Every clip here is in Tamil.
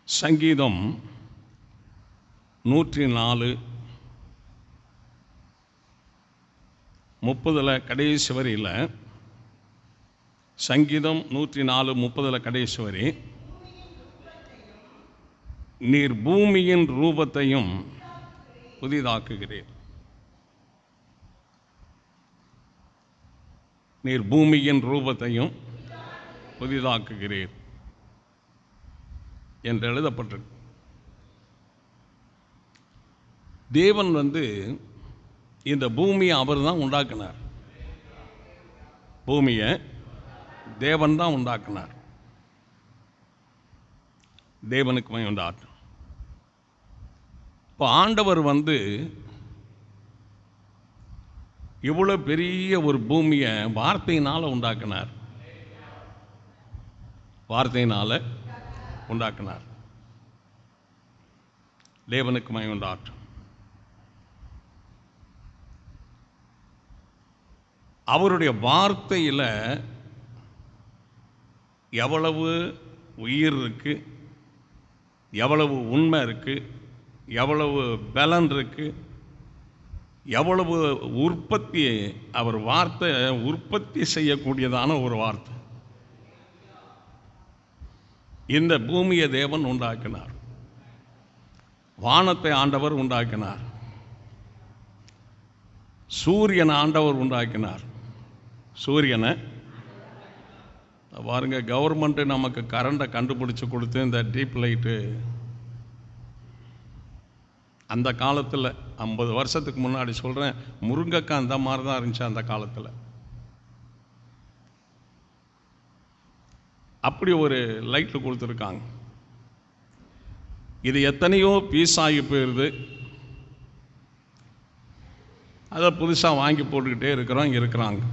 சங்கீதம் 104 30 கடைசி வரியில், சங்கீதம் 104 30 கடைசி வரி, நீர் பூமியின் ரூபத்தையும் புதிதாக்குகிறீர். நீர் பூமியின் ரூபத்தையும் புதிதாக்குகிறீர் என்று எழுதப்பட்டிருக்கு. தேவன் இந்த பூமியை அவர் தான் உண்டாக்கினார். பூமியை தேவன் தான் உண்டாக்கினார். தேவனுக்கு மகிமை உண்டாகட்டும். இப்போ ஆண்டவர் இவ்வளோ பெரிய ஒரு பூமியை வார்த்தையினால் உண்டாக்கினார். வார்த்தையினால் உண்டாக்கினார். தேவனுக்கு மகிமை உண்டாகட்டும். அவருடைய வார்த்தையில் எவ்வளவு உயிர் இருக்கு, எவ்வளவு உண்மை இருக்கு, எவ்வளவு பலன் இருக்கு, எவ்வளவு உற்பத்தி, அவர் வார்த்தை உற்பத்தி செய்யக்கூடியதான ஒரு வார்த்தை. இந்த பூமியை தேவன் உண்டாக்கினார். வானத்தை ஆண்டவர் உண்டாக்கினார். சூரியனை ஆண்டவர் உண்டாக்கினார். சூரியனை பாருங்க, கவர்மெண்ட்டு நமக்கு கரண்டை கண்டுபிடிச்சி கொடுத்து இந்த டீப் லைட்டு அந்த காலத்தில் 50 வருஷத்துக்கு முன்னாடி சொல்கிறேன், முருங்கைக்காய் அந்த மாதிரி தான் இருந்துச்சு அந்த காலத்தில். அப்படி ஒரு லைட்டு கொடுத்துருக்காங்க. இது எத்தனையோ பீஸ் ஆகி போயிடுது. அதை புதுசாக வாங்கி போட்டுக்கிட்டே இருக்கிறாங்க.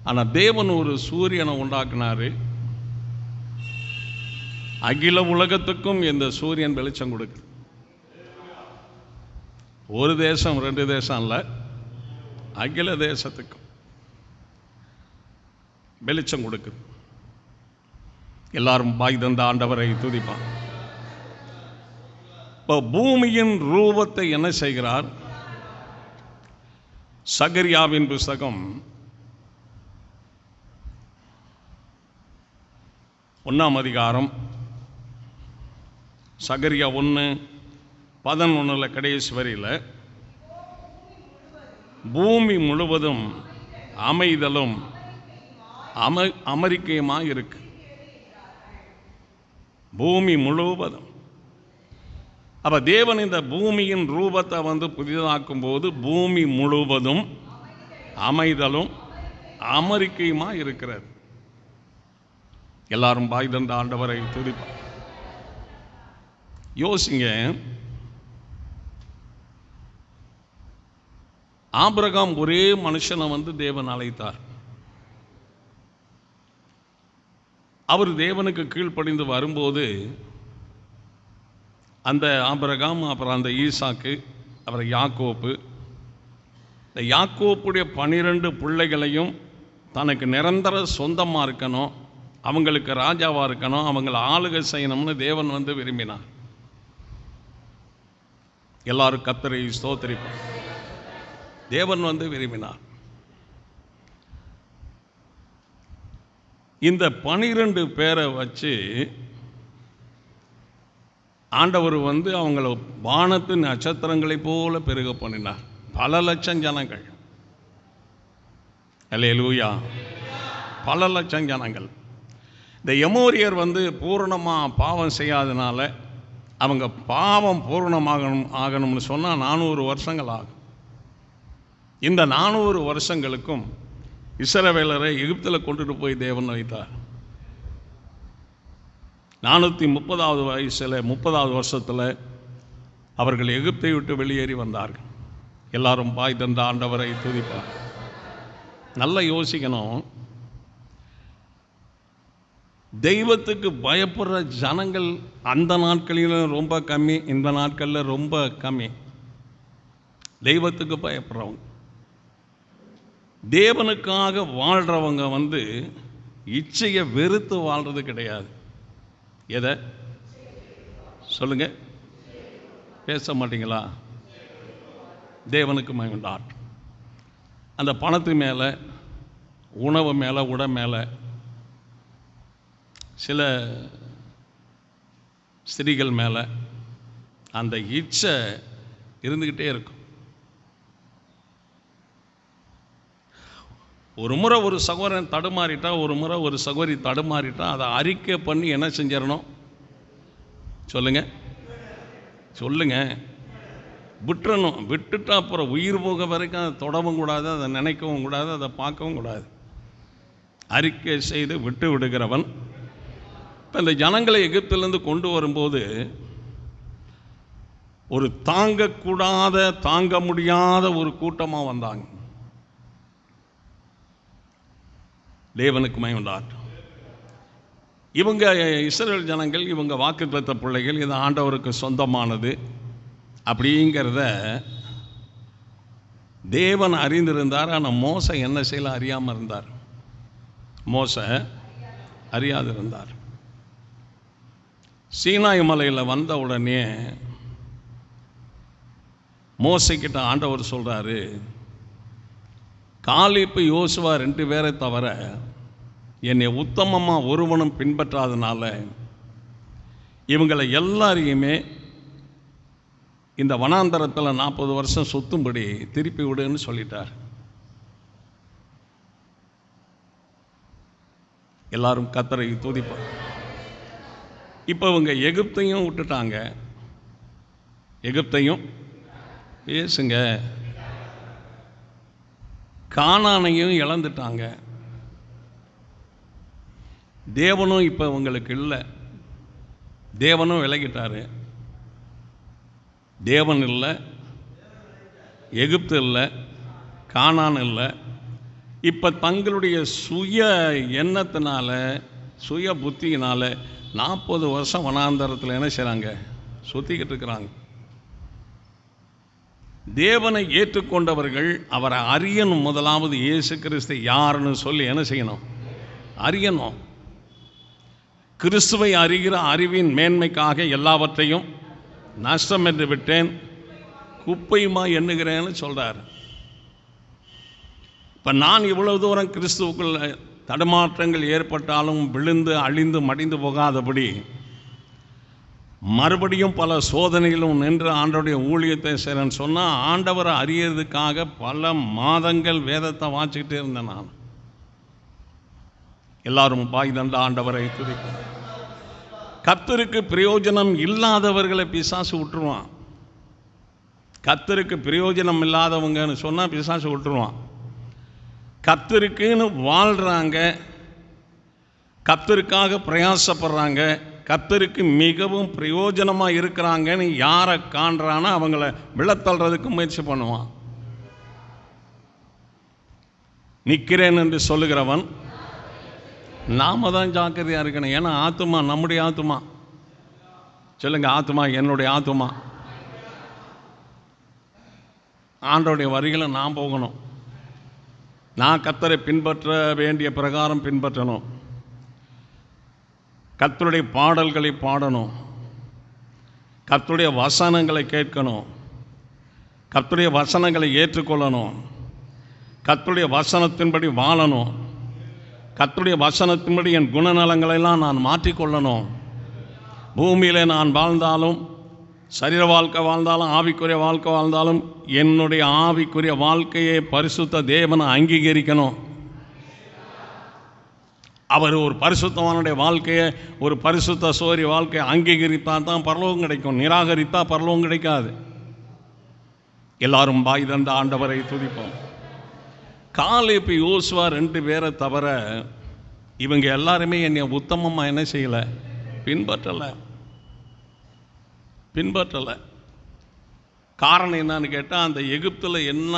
ஆனால் தேவன் ஒரு சூரியனை உண்டாக்குனார். அகில உலகத்துக்கும் இந்த சூரியன் வெளிச்சம் கொடுக்குது. ஒரு தேசம் 2 தேசம் இல்லை, அகில தேசத்துக்கும் வெளிச்சம் கொடுக்குது. எல்லாரும் பாய் தந்த ஆண்டவரை துதிப்பான். இப்போ பூமியின் ரூபத்தை என்ன செய்கிறார்? சகரியாவின் புஸ்தகம் 1ஆம் அதிகாரம், சகரியா 1:11 கடைசி வரியில், பூமி முழுவதும் அமைதலும் அமெரிக்கையுமாக இருக்கு. பூமி முழுவதும். அப்போ தேவன் இந்த பூமியின் ரூபத்தை புதிதாக்கும் போது பூமி முழுவதும் அமைதலும் அமெரிக்கையுமா இருக்கிறது. எல்லாரும் பாய் தந்த ஆண்டவரை துதிப்பார். யோசிங்க, ஆபிரகாம் ஒரே மனுஷனை தேவன் அழைத்தார். அவர் தேவனுக்கு கீழ்ப்படிந்து வரும்போது அந்த ஆபிரகாம், அப்புறம் அந்த ஈசாக்கு, அப்புறம் யாக்கோப்பு, இந்த யாக்கோப்புடைய 12 பிள்ளைகளையும் தனக்கு நிரந்தர சொந்தமாக இருக்கணும், அவங்களுக்கு ராஜாவாக இருக்கணும், அவங்களை ஆளுகை செய்யணும்னு தேவன் விரும்பினார். எல்லாரும் கர்த்தரை ஸ்தோத்திரிப்பார். தேவன் விரும்பினார். இந்த 12 பேரை வச்சு ஆண்டவர் அவங்கள வானத்து நட்சத்திரங்களை போல பெருக பண்ணினார். பல லட்சம் ஜனங்கள். அல்லேலூயா. பல லட்சம் ஜனங்கள். இந்த எமோரியர் பூரணமாக பாவம் செய்யாதனால, அவங்க பாவம் ஆகணும்னு சொன்னால் 400 வருஷங்கள் ஆகும். இந்த 400 வருஷங்களுக்கும் இஸ்ரவேலரை எகிப்தில் கொண்டுட்டு போய் தேவன் வைத்தார். 430வது வயசில் 30வது வருஷத்தில் அவர்கள் எகிப்தை விட்டு வெளியேறி வந்தார்கள். எல்லாரும் பாய் தந்த ஆண்டவரை துதிப்பார். நல்லா யோசிக்கணும். தெய்வத்துக்கு பயப்படுற ஜனங்கள் அந்த நாட்களிலும் ரொம்ப கம்மி, இந்த நாட்களில் ரொம்ப கம்மி. தெய்வத்துக்கு பயப்படுறவங்க, தேவனுக்காக வாழ்கிறவங்க இச்சையை வெறுத்து வாழ்கிறது கிடையாது. எதை? சொல்லுங்க, பேச மாட்டீங்களா? தேவனுக்கு மகிமை உண்டாகட்டும். அந்த பணத்து மேலே, உணவு மேலே, உடை மேலே சில ஸ்திரீகள் மேலே அந்த இச்சை இருந்துக்கிட்டே இருக்கும். ஒரு முறை ஒரு சகோதரன் தடுமாறிட்டா, ஒரு முறை ஒரு சகோதரி தடுமாறிட்டா, அதை அறிக்கை பண்ணி என்ன செஞ்சிடணும்? சொல்லுங்க சொல்லுங்க, விட்டுறணும். விட்டுட்டா அப்புறம் உயிர் போக வரைக்கும் அதை தொடவும் கூடாது, அதை நினைக்கவும் கூடாது, அதை பார்க்கவும் கூடாது. அறிக்கை செய்து விட்டு விடுகிறவன். இப்போ இந்த ஜனங்களை எகிப்திலிருந்து கொண்டு வரும்போது ஒரு தாங்கக்கூடாத, தாங்க முடியாத ஒரு கூட்டமாக வந்தாங்க. தேவனுக்கு மகிமை உண்டாகட்டும். இவங்க இஸ்ரவேல் ஜனங்கள், இவங்க வாக்குத்தத்த பிள்ளைகள், இது ஆண்டவருக்கு சொந்தமானது அப்படிங்கிறத தேவன் அறிந்திருந்தார். ஆனால் மோசே என்ன செய்யல? அறியாமல் இருந்தார். மோசே அறியாது இருந்தார். சீனாய் மலையில் வந்த உடனே மோசேக்கிட்ட ஆண்டவர் சொல்கிறாரு, காலேப்பு யோசுவா 2 பேரை தவிர என்னை உத்தமமாக ஒருவனும் பின்பற்றாதனால இவங்களை எல்லாரையுமே இந்த வனாந்தரத்தில் 40 வருஷம் சுத்தும்படி திருப்பி விடுன்னு சொல்லிட்டார். எல்லாரும் கர்த்தரை துதிப்பார். இப்போ இவங்க எகிப்தையும் விட்டுட்டாங்க, எகிப்தையும் பேசுங்க, கானானையும் இழந்துட்டாங்க. தேவனும் இப்போ உங்களுக்கு இல்லை, தேவனும் விலகிட்டாரு. தேவன் இல்லை, எகிப்து இல்லை, கானான் இல்லை. இப்போ தங்களுடைய சுய எண்ணத்தினால, சுய புத்தியினால் 40 வருஷம் வனாந்தரத்தில் என்ன செய்கிறாங்க? சுற்றிக்கிட்டு இருக்கிறாங்க. தேவனை ஏற்றுக்கொண்டவர்கள் அவரை அறியணும். முதலாவது இயேசு கிறிஸ்து யாருன்னு சொல்லி என்ன செய்யணும்? அறியணும். கிறிஸ்துவை அறிகிற அறிவின் மேன்மைக்காக எல்லாவற்றையும் நஷ்டம் என்று விட்டேன், குப்பையுமா எண்ணுகிறேன்னு சொல்கிறார். இப்போ நான் இவ்வளவு தூரம் கிறிஸ்துவுக்குள்ள தடுமாற்றங்கள் ஏற்பட்டாலும் விழுந்து அழிந்து மடிந்து போகாதபடி மறுபடியும் பல சோதனைகளும் நின்று ஆண்டவருடைய ஊழியத்தை செய்கிறேன்னு சொன்னால், ஆண்டவரை அறியறதுக்காக பல மாதங்கள் வேதத்தை வாசிக்கிட்டே இருந்தேன் நான். எல்லாரும் பாய் தண்ட ஆண்டவரை துதிக்கும். கர்த்தருக்கு பிரயோஜனம் இல்லாதவர்களை பிசாசு விட்டுருவான். கர்த்தருக்கு பிரயோஜனம் இல்லாதவங்கன்னு சொன்னால் பிசாசு விட்டுருவான். கர்த்தருக்குன்னு வாழ்கிறாங்க, கர்த்தருக்காக பிரயாசப்படுறாங்க, கர்த்தருக்கு மிகவும் பிரயோஜனமாக இருக்கிறாங்கன்னு யாரை காண்றானோ அவங்கள விழத்தள்ளுறதுக்கு முயற்சி பண்ணுவான். நிற்கிறேன் என்று சொல்லுகிறவன் நாம தான் ஜாக்கிரதையாக இருக்கணும். ஏன்னா ஆத்துமா நம்முடைய ஆத்துமா. சொல்லுங்க, ஆத்துமா என்னுடைய ஆத்துமா. ஆண்டோடைய வரிகளை நான் போகணும். நான் கர்த்தரை பின்பற்ற வேண்டிய பிரகாரம் பின்பற்றணும். கர்த்தருடைய பாடல்களை பாடணும், கர்த்தருடைய வசனங்களை கேட்கணும், கர்த்தருடைய வசனங்களை ஏற்றுக்கொள்ளணும், கர்த்தருடைய வசனத்தின்படி வாழணும், கர்த்தருடைய வசனத்தின்படி என் குணநலங்களெல்லாம் நான் மாற்றிக்கொள்ளணும். பூமியில் நான் வாழ்ந்தாலும், சரீர வாழ்க்கை வாழ்ந்தாலும், ஆவிக்குரிய வாழ்க்கை வாழ்ந்தாலும், என்னுடைய ஆவிக்குரிய வாழ்க்கையை பரிசுத்த தேவனை அங்கீகரிக்கணும். அவர் ஒரு பரிசுத்தவானுடைய வாழ்க்கையை, ஒரு பரிசுத்த சோரி வாழ்க்கையை அங்கீகரித்தால் தான் பரலோகம் கிடைக்கும். நிராகரித்தா பரலோகம் கிடைக்காது. எல்லாரும் பாய் தந்த ஆண்டவரை துதிப்போம். காலேப்பு யோசுவா 2 பேரை தவிர இவங்க எல்லாருமே என்னை உத்தமமாக என்ன செய்யலை? பின்பற்றலை. காரணம் என்னன்னு கேட்டால், அந்த எகிப்தில் என்ன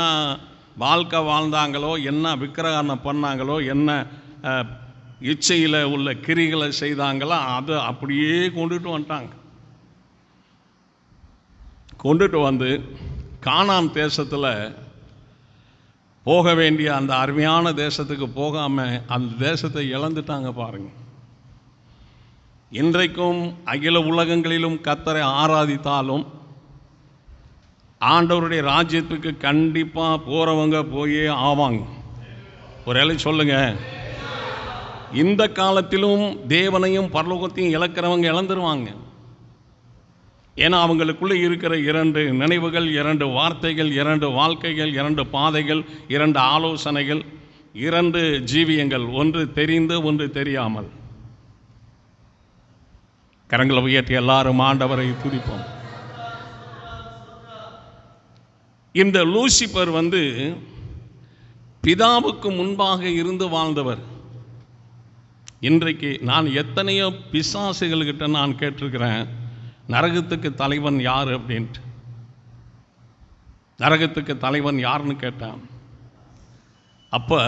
வாழ்க்கை வாழ்ந்தாங்களோ, என்ன விக்கிரகணம் பண்ணாங்களோ, என்ன இச்சையில் உள்ள கிரிகளை செய்தாங்களோ, அதை அப்படியே கொண்டுட்டு வந்துட்டாங்க. கொண்டுட்டு வந்து கானான் தேசத்தில் போக வேண்டிய அந்த அருமையான தேசத்துக்கு போகாமல் அந்த தேசத்தை இழந்துட்டாங்க. பாருங்க, இன்றைக்கும் அகில உலகங்களிலும் கர்த்தரை ஆராதித்தாலும் ஆண்டவருடைய ராஜ்யத்துக்கு கண்டிப்பாக போகிறவங்க போயே ஆவாங்க. ஒரு வேளை சொல்லுங்க, இந்த காலத்திலும் தேவனையும் பரலோகத்தையும் இழக்கிறவங்க இழந்துருவாங்க. ஏன்னா அவங்களுக்குள்ளே இருக்கிற 2 நினைவுகள், 2 வார்த்தைகள், 2 வாழ்க்கைகள், 2 பாதைகள், 2 ஆலோசனைகள், 2 ஜீவியங்கள், ஒன்று தெரிந்து ஒன்று தெரியாமல். கரங்களை உயர்த்தி எல்லாரும் ஆண்டவரை துதிப்போம். இந்த லூசிபர் பிதாவுக்கு முன்பாக இருந்து வாழ்ந்தவர். இன்றைக்கு நான் எத்தனையோ பிசாசுகள்கிட்ட நான் கேட்டிருக்கிறேன், நரகத்துக்கு தலைவன் யார் அப்படின்ட்டு. நரகத்துக்கு தலைவன் யாருன்னு கேட்டான். அப்போ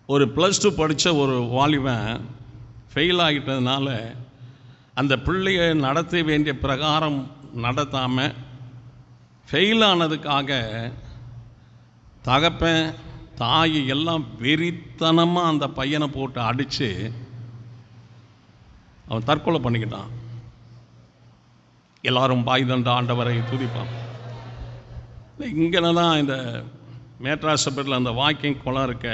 ஒரு +2 படித்த ஒரு வாலிபன் ஃபெயில் ஆகிட்டதுனால அந்த பிள்ளையை நடத்த வேண்டிய பிரகாரம் நடத்தாமல் ஃபெயில் ஆனதுக்காக தகப்பன் தாய் எல்லாம் வெறித்தனமாக அந்த பையனை போட்டு அடித்து அவன் தற்கொலை பண்ணிக்கிட்டான். எல்லாரும் பாய் தண்ட ஆண்டவரை துதிப்பான். இங்கே தான் இந்த மேட்ராசப்பேட்டில் அந்த வாக்கிங் குளம் இருக்க,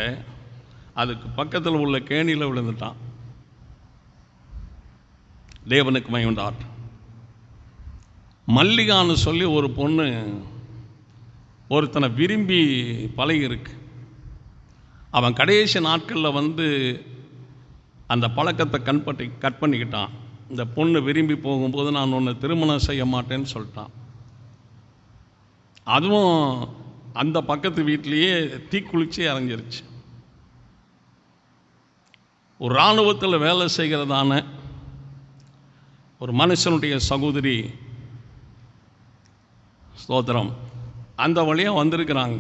அதுக்கு பக்கத்தில் உள்ள கேணியில் விழுந்துட்டான். தேவனுக்கு மகிமையுண்டார். மல்லிகான்னு சொல்லி ஒரு பொண்ணு ஒருத்தனை விரும்பி பழகிருக்கு. அவன் கடைசி நாட்களில் அந்த பழக்கத்தை கட் பண்ணிக்கிட்டான். இந்த பொண்ணு விரும்பி போகும்போது நான் ஒன்று திருமணம் செய்ய மாட்டேன்னு சொல்லிட்டான். அதுவும் அந்த பக்கத்து வீட்டிலேயே தீக்குளிச்சு இறங்கிருச்சு. ஒரு இராணுவத்தில் வேலை செய்கிறதான ஒரு மனுஷனுடைய சகோதரி, ஸ்தோத்திரம், அந்த வழியாக வந்திருக்கிறாங்க.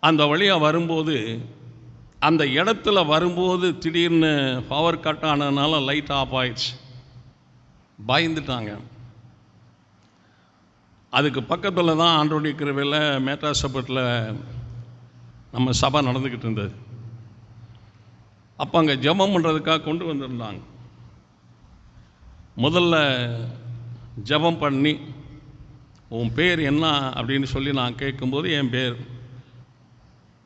அந்த வழியாக வரும்போது அந்த இடத்துல வரும்போது திடீர்னு பவர் கட் ஆனதுனால லைட் ஆஃப் ஆயிடுச்சு. பயந்துட்டாங்க. அதுக்கு பக்கத்தில் தான் ஆண்டவருடைய கிருபையில் மேட்ராசப்பேட்டில் நம்ம சபை நடந்துக்கிட்டு இருந்தது. அப்போ அங்கே ஜெபம் பண்ணுறதுக்காக கொண்டு வந்திருந்தாங்க. முதல்ல ஜெபம் பண்ணி உன் பேர் என்ன அப்படின்னு சொல்லி நான் கேட்கும்போது, என் பேர்,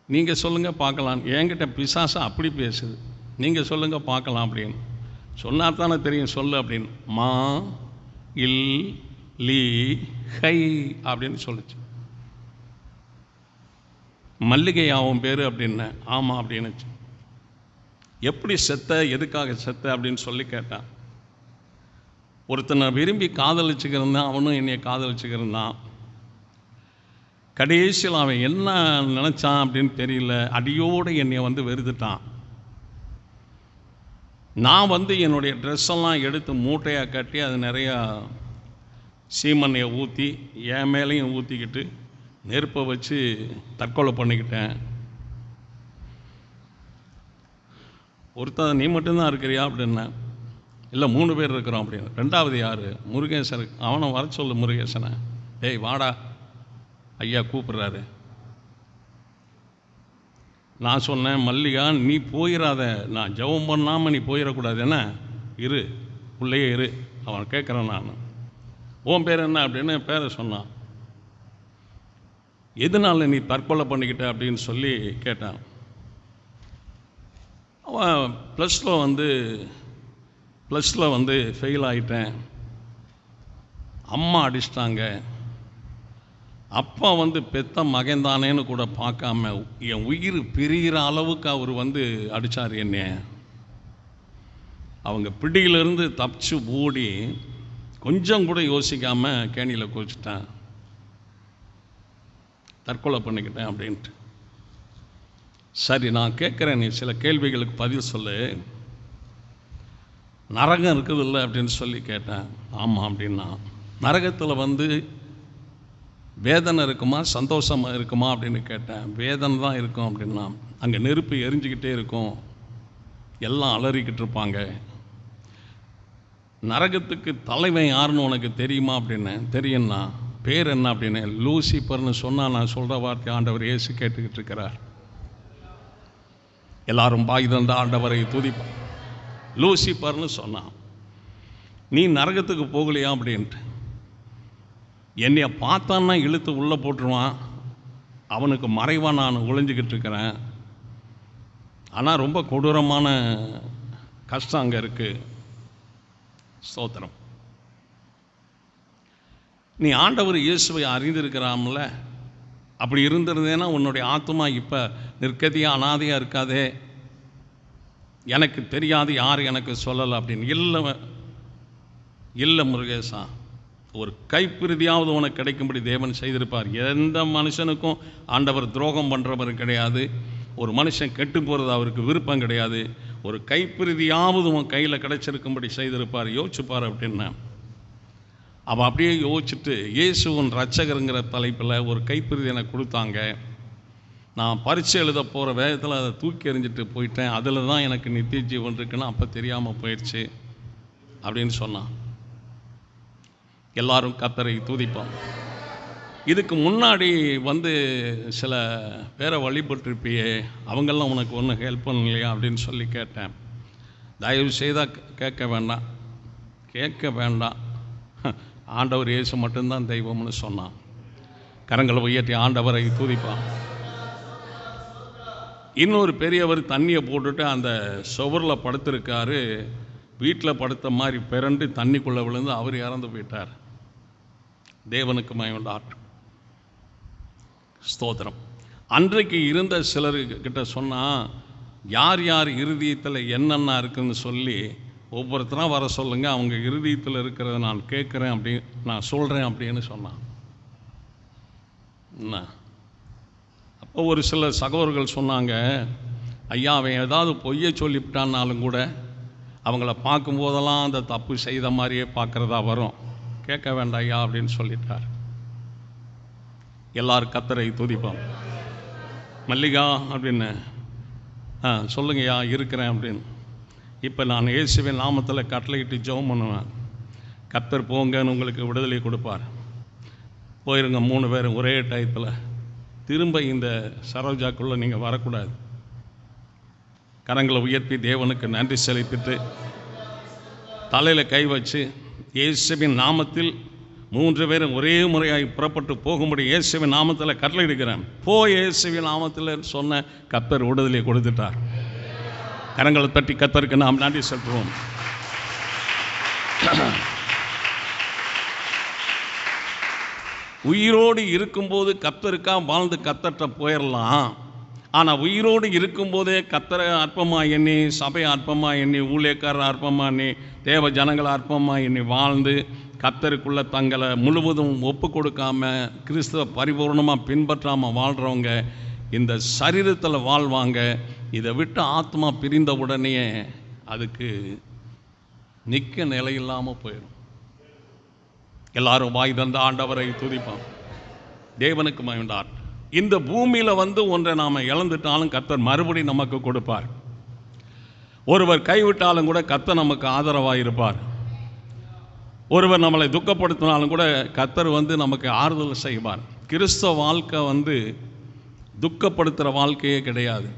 நீங்கள் சொல்லுங்கள் பார்க்கலாம். என்கிட்ட பிசாசா அப்படி பேசுது, நீங்கள் சொல்லுங்கள் பார்க்கலாம் அப்படின்னு சொன்னா தானே தெரியும், சொல்லு அப்படின்னு. மா இல் லீ ஹை அப்படின்னு சொல்லிச்சு. மல்லிகை அவன் பேர் அப்படின்னு. ஆமாம் அப்படின்னுச்சு. எப்படி செத்த, எதுக்காக செத்த அப்படின்னு சொல்லி கேட்டான். ஒருத்தனை விரும்பி காதலிச்சுக்கிருந்தான், அவனும் என்னையை காதலிச்சுக்கிருந்தான். கடைசியில் அவன் என்ன நினச்சான் அப்படின்னு தெரியல, அடியோடு என்னை வெறுத்துட்டான். நான் என்னுடைய ட்ரெஸ்ஸெல்லாம் எடுத்து மூட்டையாக கட்டி அது நிறையா சீமண்ணையை ஊற்றி என் மேலேயும் ஊற்றிக்கிட்டு நெருப்பை வச்சு தற்கொலை பண்ணிக்கிட்டேன். ஒருத்தன் நீ மட்டும்தான் இருக்கிறியா அப்படின்னா, இல்லை 3 பேர் இருக்கிறோம் அப்படின்னு. 2வது யார்? முருகேசன். அவனை வர சொல்லு முருகேசனை. ஏய் வாடா, ஐயா கூப்பிட்றாரு. நான் சொன்னேன், மல்லிகா நீ போயிடாத, நான் ஜெபம் பண்ணாமல் நீ போயிடக்கூடாது, என்ன இரு, உள்ளேயே இரு, அவன் கேட்குறேன். நான் உன் பேர் என்ன அப்படின்னு பேரை சொன்னான். எதனால நீ தற்கொலை பண்ணிக்கிட்ட அப்படின்னு சொல்லி கேட்டான். அவன் +2 ஃபெயில் ஆகிட்டேன், அம்மா அடிச்சிட்டாங்க, அப்பா பெத்த மகன்தானேன்னு கூட பார்க்காம என் உயிர் பிரிகிற அளவுக்கு அவர் அடித்தார் என்னை. அவங்க பிடியிலிருந்து தப்பிச்சு ஓடி கொஞ்சம் கூட யோசிக்காமல் கேணியில் குதிச்சிட்டேன், தற்கொலை பண்ணிக்கிட்டேன் அப்படின்ட்டு. சரி, நான் கேட்குறேன், நீ சில கேள்விகளுக்கு பதில் சொல்லு. நரகம் இருக்குதில்ல அப்படின்னு சொல்லி கேட்டேன். ஆமாம் அப்படின்னா, நரகத்தில் வேதனை இருக்குமா சந்தோஷமாக இருக்குமா அப்படின்னு கேட்டேன். வேதனை தான் இருக்கும் அப்படின்னா. அங்கே நெருப்பு எரிஞ்சிக்கிட்டே இருக்கும், எல்லாம் அலறிக்கிட்டு இருப்பாங்க. நரகத்துக்கு தலைவன் யாருன்னு உனக்கு தெரியுமா அப்படின்னு. தெரியும்னா பேர் என்ன அப்படின்னு. லூசிபர்னு சொன்னால் நான் சொல்கிற வார்த்தை ஆண்டவர் இயேசு கேட்டுக்கிட்டு இருக்கிறார். எல்லாரும் பாய் தந்த ஆண்டவரை துதிப்பான். லூசிபர்னு சொன்னான், நீ நரகத்துக்கு போகலையா அப்படின்ட்டு. என்னைய பார்த்தான்னா இழுத்து உள்ளே போட்டுருவான், அவனுக்கு மறைவாக நான் ஒளிஞ்சிக்கிட்டு இருக்கிறேன். ஆனால் ரொம்ப கொடூரமான கஷ்டம் அங்கே இருக்குது. ஸ்தோத்திரம். நீ ஆண்டவர் இயேசுவை அறிந்திருக்கிறாமல, அப்படி இருந்திருந்தேன்னா உன்னுடைய ஆத்மா இப்போ நிற்கதியாக அனாதையாக இருக்காதே. எனக்கு தெரியாது, யார் எனக்கு சொல்லலை அப்படின்னு. இல்லை முருகேசா, ஒரு கைப்பிரதியாவது உனக்கு கிடைக்கும்படி தேவன் செய்திருப்பார். எந்த மனுஷனுக்கும் ஆண்டவர் துரோகம் பண்ணுறவர் கிடையாது. ஒரு மனுஷன் கெட்டு போகிறது அவருக்கு விருப்பம் கிடையாது. ஒரு கைப்பிரதியாவது உன் கையில் கிடைச்சிருக்கும்படி செய்திருப்பார், யோசிச்சுப்பார் அப்படின்னா. அவள் அப்படியே யோசிச்சுட்டு இயேசுவின் ரட்சகருங்கிற தலைப்பில் ஒரு கைப்பிரதி எனக்கு கொடுத்தாங்க. நான் பரீட்சை எழுத போகிற வேகத்தில் அதை தூக்கி எறிஞ்சிட்டு போயிட்டேன். அதில் தான் எனக்கு நித்திய ஜீவன் இருக்குன்னு அப்போ தெரியாமல் போயிடுச்சு அப்படின்னு சொன்னான். எல்லாரும் கர்த்தரை துதிப்போம். இதுக்கு முன்னாடி சில பேரை வழிபட்டிருப்பியே, அவங்கெல்லாம் உனக்கு ஒன்றும் ஹெல்ப் பண்ணலையா அப்படின்னு சொல்லி கேட்டேன். தயவு செய்தால் கேட்க வேண்டாம். ஆண்டவர் இயேசு மட்டும்தான் தெய்வம்னு சொன்னான். கரங்களை உயர்த்தி ஆண்டவரை துதிப்பான். இன்னொரு பெரியவர் தண்ணியை போட்டுட்டு அந்த சுவரில் படுத்திருக்காரு. வீட்டில் படுத்த மாதிரி பிறண்டு தண்ணிக்குள்ளே விழுந்து அவர் இறந்து போயிட்டார். தேவனுக்கு மகிமை. ஸ்தோத்திரம். அன்றைக்கு இருந்த சிலர்கிட்ட சொன்னால், யார் யார் இருதயத்தில் என்னென்ன இருக்குதுன்னு சொல்லி ஒவ்வொருத்தராக வர சொல்லுங்கள், அவங்க இருதயத்தில் இருக்கிறத நான் கேட்குறேன், அப்படி நான் சொல்கிறேன் அப்படின்னு சொன்னான். என்ன அப்போ ஒரு சில சகோதரர்கள் சொன்னாங்க, ஐயா அவன் ஏதாவது பொய்யை சொல்லிவிட்டான்னாலும் கூட அவங்கள பார்க்கும்போதெல்லாம் அந்த தப்பு செய்த மாதிரியே பார்க்குறதா வரும், கேட்க வேண்டாம் ஐயா அப்படின்னு சொல்லிட்டார். எல்லாரும் கர்த்தரை துதிப்போம். மல்லிகா அப்படின்னு சொல்லுங்கய்யா இருக்கிறேன் அப்படின்னு. இப்போ நான் இயேசுவின் நாமத்தில் கட்டளையிட்டு ஜெபம் பண்ணுவேன். கர்த்தர் போங்கன்னு உங்களுக்கு விடுதலை கொடுப்பார். போயிருங்க 3 பேரும் ஒரே டயத்தில். திரும்ப இந்த சரோஜாக்குள்ளே நீங்கள் வரக்கூடாது. கரங்களை உயர்த்தி தேவனுக்கு நன்றி செலுத்திட்டு தலையில் கை வச்சு இயேசுவின் நாமத்தில் 3 பேரும் ஒரே முறையாய் புறப்பட்டு போகும்படி இயேசுவின் நாமத்தில் கட்டளையிடுகிறேன். இயேசுவின் நாமத்தில் சொன்ன கர்த்தர் விடுதலை கொடுத்துட்டார். கரங்களை தட்டி கர்த்தருக்கு நாம் நன்றி செலுத்துவோம். உயிரோடு இருக்கும்போது கர்த்தருக்காக வாழ்ந்து கர்த்தர்கிட்ட போயிடலாம். ஆனால் உயிரோடு இருக்கும்போதே கர்த்தரை அற்பமாக எண்ணி, சபையை அற்பமாக எண்ணி, ஊழியக்காரர் அற்பமாக எண்ணி, தேவ ஜனங்களை அற்பமாக எண்ணி வாழ்ந்து கர்த்தருக்குள்ளே தங்களை முழுவதும் ஒப்பு கொடுக்காம கிறிஸ்துவ பரிபூர்ணமாக பின்பற்றாமல் வாழ்கிறவங்க இந்த சரீரத்தில் வாழ்வாங்க. இதை விட்டு ஆத்மா பிரிந்த உடனே அதுக்கு நிற்க நிலையில்லாமல் போயிடும். எல்லாரும் வாய் தந்த ஆண்டவரை துதிப்பான். தேவனுக்கு மகிழ்ந்தார். இந்த பூமியில் ஒன்றை நாம் இழந்துட்டாலும் கர்த்தர் மறுபடி நமக்கு கொடுப்பார். ஒருவர் கைவிட்டாலும் கூட கர்த்தர் நமக்கு ஆதரவாக இருப்பார். ஒருவர் நம்மளை துக்கப்படுத்தினாலும் கூட கர்த்தர் நமக்கு ஆறுதல் செய்வார். கிறிஸ்தவ வாழ்க்கை துக்கப்படுத்துகிற வாழ்க்கையே கிடையாது.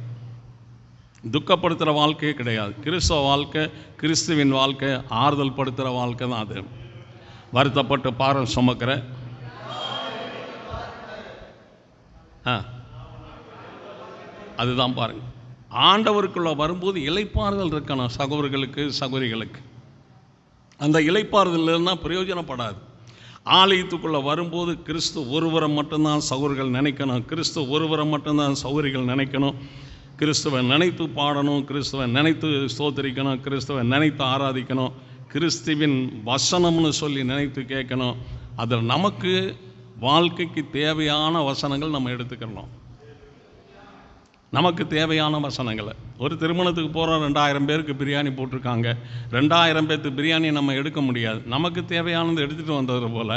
துக்கப்படுத்துகிற வாழ்க்கையே கிடையாது. கிறிஸ்தவ வாழ்க்கை, கிறிஸ்துவின் வாழ்க்கை ஆறுதல் படுத்துகிற வாழ்க்கை தான் அது. வருத்தப்பட்டு பாரம் சுமக்கிற அதுதான் பாருங்க. ஆண்டவருக்குள்ள வரும்போது இளைப்பாறுதல் இருக்கணும் சகோதரர்களுக்கு, சகோதரிகளுக்கு. அந்த இளைப்பாறுதல் இல்லைன்னா பிரயோஜனப்படாது. ஆலயத்துக்குள்ளே வரும்போது கிறிஸ்து ஒருவரை மட்டும்தான் சகோதரர்கள் நினைக்கணும். கிறிஸ்து ஒருவரை மட்டும்தான் சகோதரிகள் நினைக்கணும். கிறிஸ்துவை நினைத்து பாடணும், கிறிஸ்துவை நினைத்து ஸ்தோத்திரிக்கணும், கிறிஸ்துவை நினைத்து ஆராதிக்கணும், கிறிஸ்துவின் வசனம்னு சொல்லி நினைத்து கேட்கணும். அதில் நமக்கு வாழ்க்கைக்கு தேவையான வசனங்கள் நம்ம எடுத்துக்கணும். நமக்கு தேவையான வசனங்களை. ஒரு திருமணத்துக்கு போகிறோம், 2000 பேருக்கு பிரியாணி போட்டிருக்காங்க. 2000 பேருக்கு பிரியாணி நம்ம எடுக்க முடியாது. நமக்கு தேவையானது எடுத்துகிட்டு வந்தது போல்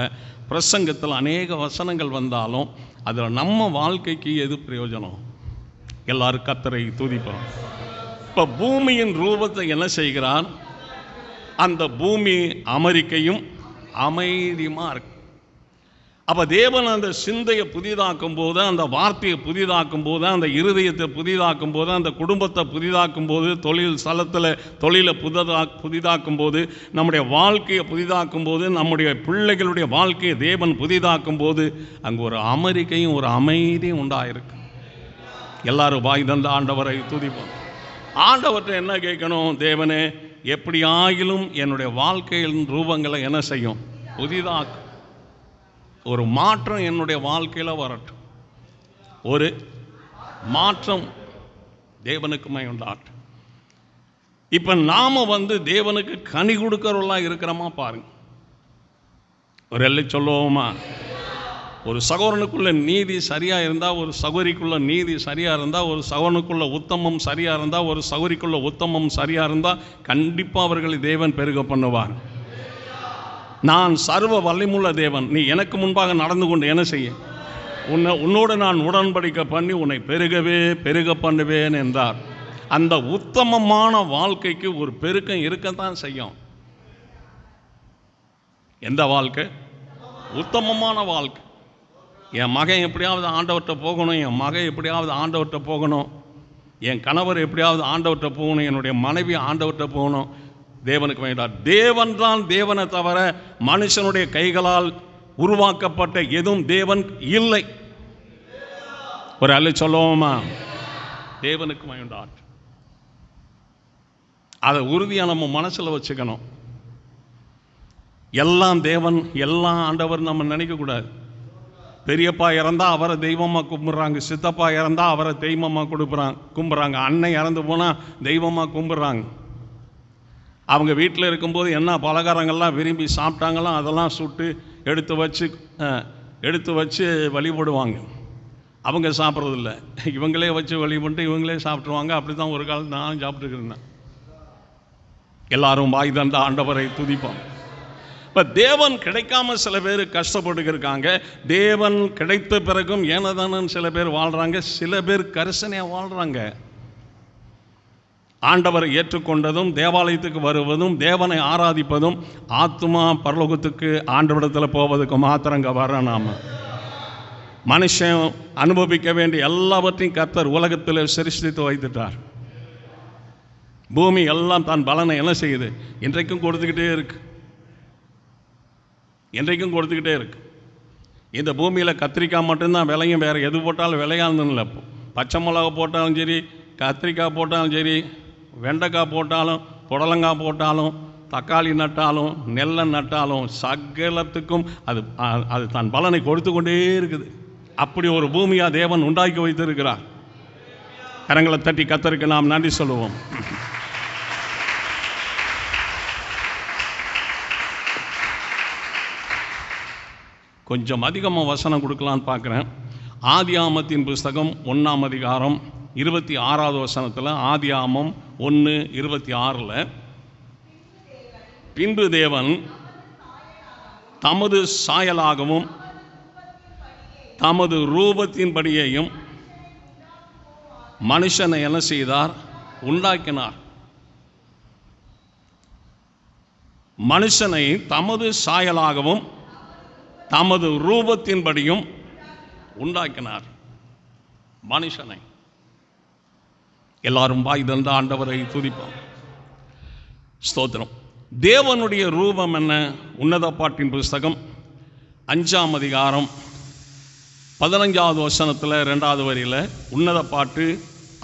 பிரசங்கத்தில் அநேக வசனங்கள் வந்தாலும் அதில் நம்ம வாழ்க்கைக்கு எது பிரயோஜனம்? எல்லாரும் கர்த்தரை துதிப்போம். இப்போ பூமியின் ரூபத்தை என்ன செய்கிறான்? அந்த பூமி அமெரிக்கையும் அமைதியுமா இருக்கு. அப்போ தேவன் அந்த சிந்தையை புதிதாக்கும் போது, அந்த வார்த்தையை புதிதாக்கும் போது, அந்த இருதயத்தை புதிதாக்கும் போது, அந்த குடும்பத்தை புதிதாக்கும் போது, தொழில் ஸ்தலத்தில் தொழிலை புதிதாக்கும் போது, நம்முடைய வாழ்க்கையை புதிதாக்கும் போது, நம்முடைய பிள்ளைகளுடைய வாழ்க்கையை தேவன் புதிதாக்கும் போது, அங்கே ஒரு அமெரிக்கையும் ஒரு அமைதியும் உண்டாயிருக்கு. எல்லாரும் வாய் தந்த ஆண்டவரை துதிப்போம். ஆண்டவர்கிட்ட என்ன கேட்கணும்? தேவனே, எப்படி ஆகிலும் என்னுடைய வாழ்க்கையின் ரூபங்களை என்ன செய்யும்? புதிதாக்கும். ஒரு மாற்றம் என்னுடைய வாழ்க்கையில் வரட்டும். ஒரு மாற்றம் தேவனுக்குமே உண்டாட்டும். இப்போ நாம் தேவனுக்கு கனி கொடுக்கறவர்களாக இருக்கிறோமா பாருங்க. ஒரு எல்லை சொல்லுவோமா? ஒரு சகோதரனுக்குள்ள நீதி சரியாக இருந்தால், ஒரு சகோதரிக்குள்ள நீதி சரியாக இருந்தால், ஒரு சகோதரனுக்குள்ள உத்தமம் சரியாக இருந்தால், ஒரு சகோதரிக்குள்ள உத்தமம் சரியாக இருந்தால், கண்டிப்பாக அவர்களை தேவன் பெருக பண்ணுவார். நான் சர்வ வல்லமையுள்ள தேவன், நீ எனக்கு முன்பாக நடந்து கொண்டு என்ன செய்ய? உன்னோடு நான் உடன்படிக்கை பண்ணி உன்னை பெருக பண்ணுவேன் என்றார். அந்த உத்தமமான வாழ்க்கைக்கு ஒரு பெருக்கம் இருக்கத்தான் செய்யும். எந்த வாழ்க்கை? உத்தமமான வாழ்க்கை. என் மகன் எப்படியாவது ஆண்டவர்கிட்ட போகணும், என் மகன் எப்படியாவது ஆண்டவர்கிட்ட போகணும், என் கணவர் எப்படியாவது ஆண்டவர்கிட்ட போகணும், என்னுடைய மனைவி ஆண்டவர்கிட்ட போகணும். தேவனுக்கு வேண்டாம். தேவன் தான் தேவனை தவிர மனுஷனுடைய கைகளால் உருவாக்கப்பட்ட எதுவும் தேவன் இல்லை. ஒரு அல்ல சொல்லுவோமா? தேவனுக்கு வேண்டாம். அதை உறுதியாக நம்ம மனசில் வச்சுக்கணும். எல்லாம் தேவன், எல்லாம் ஆண்டவர் நம்ம நினைக்கக்கூடாது. பெரியப்பா இறந்தால் அவரை தெய்வமாக கும்பிட்றாங்க, சித்தப்பா இறந்தால் அவரை தெய்வமாக கும்பிட்றாங்க, அன்னை இறந்து போனால் தெய்வமாக கும்பிட்றாங்க. அவங்க வீட்டில் இருக்கும்போது என்ன பலகாரங்கள்லாம் விரும்பி சாப்பிட்டாங்களோ அதெல்லாம் சுட்டு எடுத்து வச்சு வழிபடுவாங்க. அவங்க சாப்பிட்றதில்ல, இவங்களே வச்சு வழிபட்டு இவங்களே சாப்பிட்ருவாங்க. அப்படி தான் ஒரு காலத்தில் நானும் சாப்பிட்டுருக்கிறேன். எல்லாரும் வாய் தந்த ஆண்டவரை துதிப்போம். இப்போ தேவன் கிடைக்காம சில பேர் கஷ்டப்பட்டு இருக்காங்க. தேவன் கிடைத்த பிறகும் ஏனதானு சில பேர் வாழ்கிறாங்க. சில பேர் கரிசனையாக வாழ்கிறாங்க. ஆண்டவரை ஏற்றுக்கொண்டதும், தேவாலயத்துக்கு வருவதும், தேவனை ஆராதிப்பதும், ஆத்மா பரலோகத்துக்கு ஆண்டவரிடத்தில் போவதுக்கு மாத்திரங்க வர நாம மனுஷன் அனுபவிக்க வேண்டிய எல்லாவற்றையும் கர்த்தர் உலகத்தில் சிருஷ்டித்து வைத்துட்டார். பூமி எல்லாம் தான் பலனை என்ன செய்யுது? இன்றைக்கும் கொடுத்துக்கிட்டே இருக்கு. இன்றைக்கும் கொடுத்துக்கிட்டே இருக்கு. இந்த பூமியில் கத்திரிக்காய் மட்டும்தான் விலையும், வேறு எது போட்டாலும் விளையாதுன்னு இல்லை. பச்சை மிளகா போட்டாலும் சரி, கத்திரிக்காய் போட்டாலும் சரி, வெண்டைக்காய் போட்டாலும், புடலங்காய் போட்டாலும், தக்காளி நட்டாலும், நெல்லை நட்டாலும், சகலத்துக்கும் அது தன் பலனை கொடுத்து கொண்டே இருக்குது. அப்படி ஒரு பூமியாக தேவன் உண்டாக்கி வைத்திருக்கிறார். கரங்களை தட்டி கர்த்தருக்கு நாம் நன்றி சொல்லுவோம். கொஞ்சம் அதிகமாக வசனம் கொடுக்கலான்னு பார்க்குறேன். ஆதியாமத்தின் புஸ்தகம் 1ஆம் அதிகாரம் 26வது வசனத்தில், ஆதியாமம் 1:26, பின்பு தேவன் தமது சாயலாகவும் தமது ரூபத்தின்படியையும் மனுஷனை என்ன செய்தார்? உண்டாக்கினார். மனுஷனை தமது சாயலாகவும் தமது ரூபத்தின்படியும் உண்டாக்கினார். மனுஷனை. எல்லாரும் வாய் தந்த ஆண்டவரை துதிப்போம். ஸ்தோத்திரம். தேவனுடைய ரூபம் என்ன? உன்னத பாட்டின் புஸ்தகம் 5ஆம் அதிகாரம் 15வது வசனத்தில் 2வது வரியில், உன்னத பாட்டு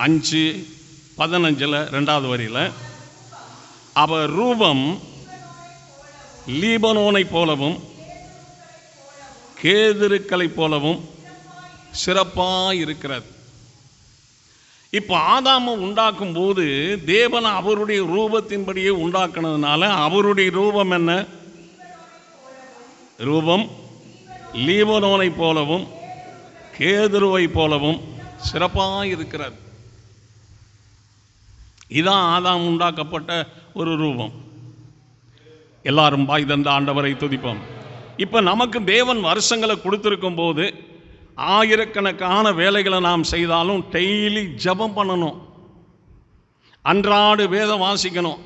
5:15 2வது வரியில், அவர் ரூபம் லீபனோனை போலவும் கேதுருக்களை போலவும் சிறப்பாக இருக்கிறது. இப்போ ஆதாமை உண்டாக்கும் போது தேவன் அவருடைய ரூபத்தின்படியே உண்டாக்குனதுனால அவருடைய ரூபம் என்ன? ரூபம் லீபனோனை போலவும் கேதுருவை போலவும் சிறப்பாக இருக்கிறது. இதான் ஆதாம் உண்டாக்கப்பட்ட ஒரு ரூபம். எல்லாரும் வாய் தந்த ஆண்டவரை துதிப்போம். இப்போ நமக்கு தேவன் வருஷங்களை கொடுத்துருக்கும் போது ஆயிரக்கணக்கான வேலைகளை நாம் செய்தாலும் டெய்லி ஜெபம் பண்ணணும், அன்றாடு வேதம் வாசிக்கணும்.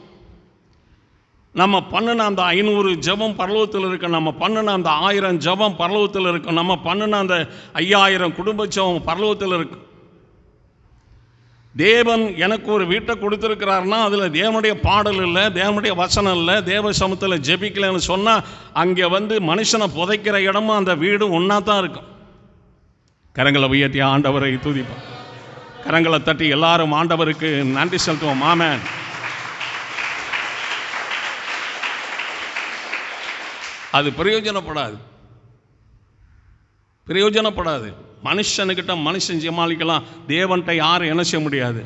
நம்ம பண்ணின அந்த 500 ஜெபம் பரலோகத்தில் இருக்கும், நம்ம பண்ணின அந்த 1000 ஜெபம் பரலோகத்தில் இருக்கும், நம்ம பண்ணின அந்த 5000 குடும்ப ஜெபம் பரலோகத்தில் இருக்கும். தேவன் எனக்கு ஒரு வீட்டை கொடுத்துருக்கிறாருன்னா அதில் தேவனுடைய பாடல் இல்லை, தேவனுடைய வசனம் இல்லை, தேவ சமூகத்தில் ஜெபிக்கலைன்னு சொன்னால் அங்கே மனுஷனை புதைக்கிற இடமும் அந்த வீடும் ஒன்றா தான் இருக்கும். கரங்களை உயர்த்தி ஆண்டவரை துதிப்போம். கரங்களை தட்டி எல்லாரும் ஆண்டவருக்கு நன்றி செலுத்துவோம். ஆமென். அது பிரயோஜனப்படாது. மனுஷனுக்கிட்ட மனுஷன் சமாளிக்கலாம், தேவன்கிட்ட யாரும் என்ன செய்ய முடியாது.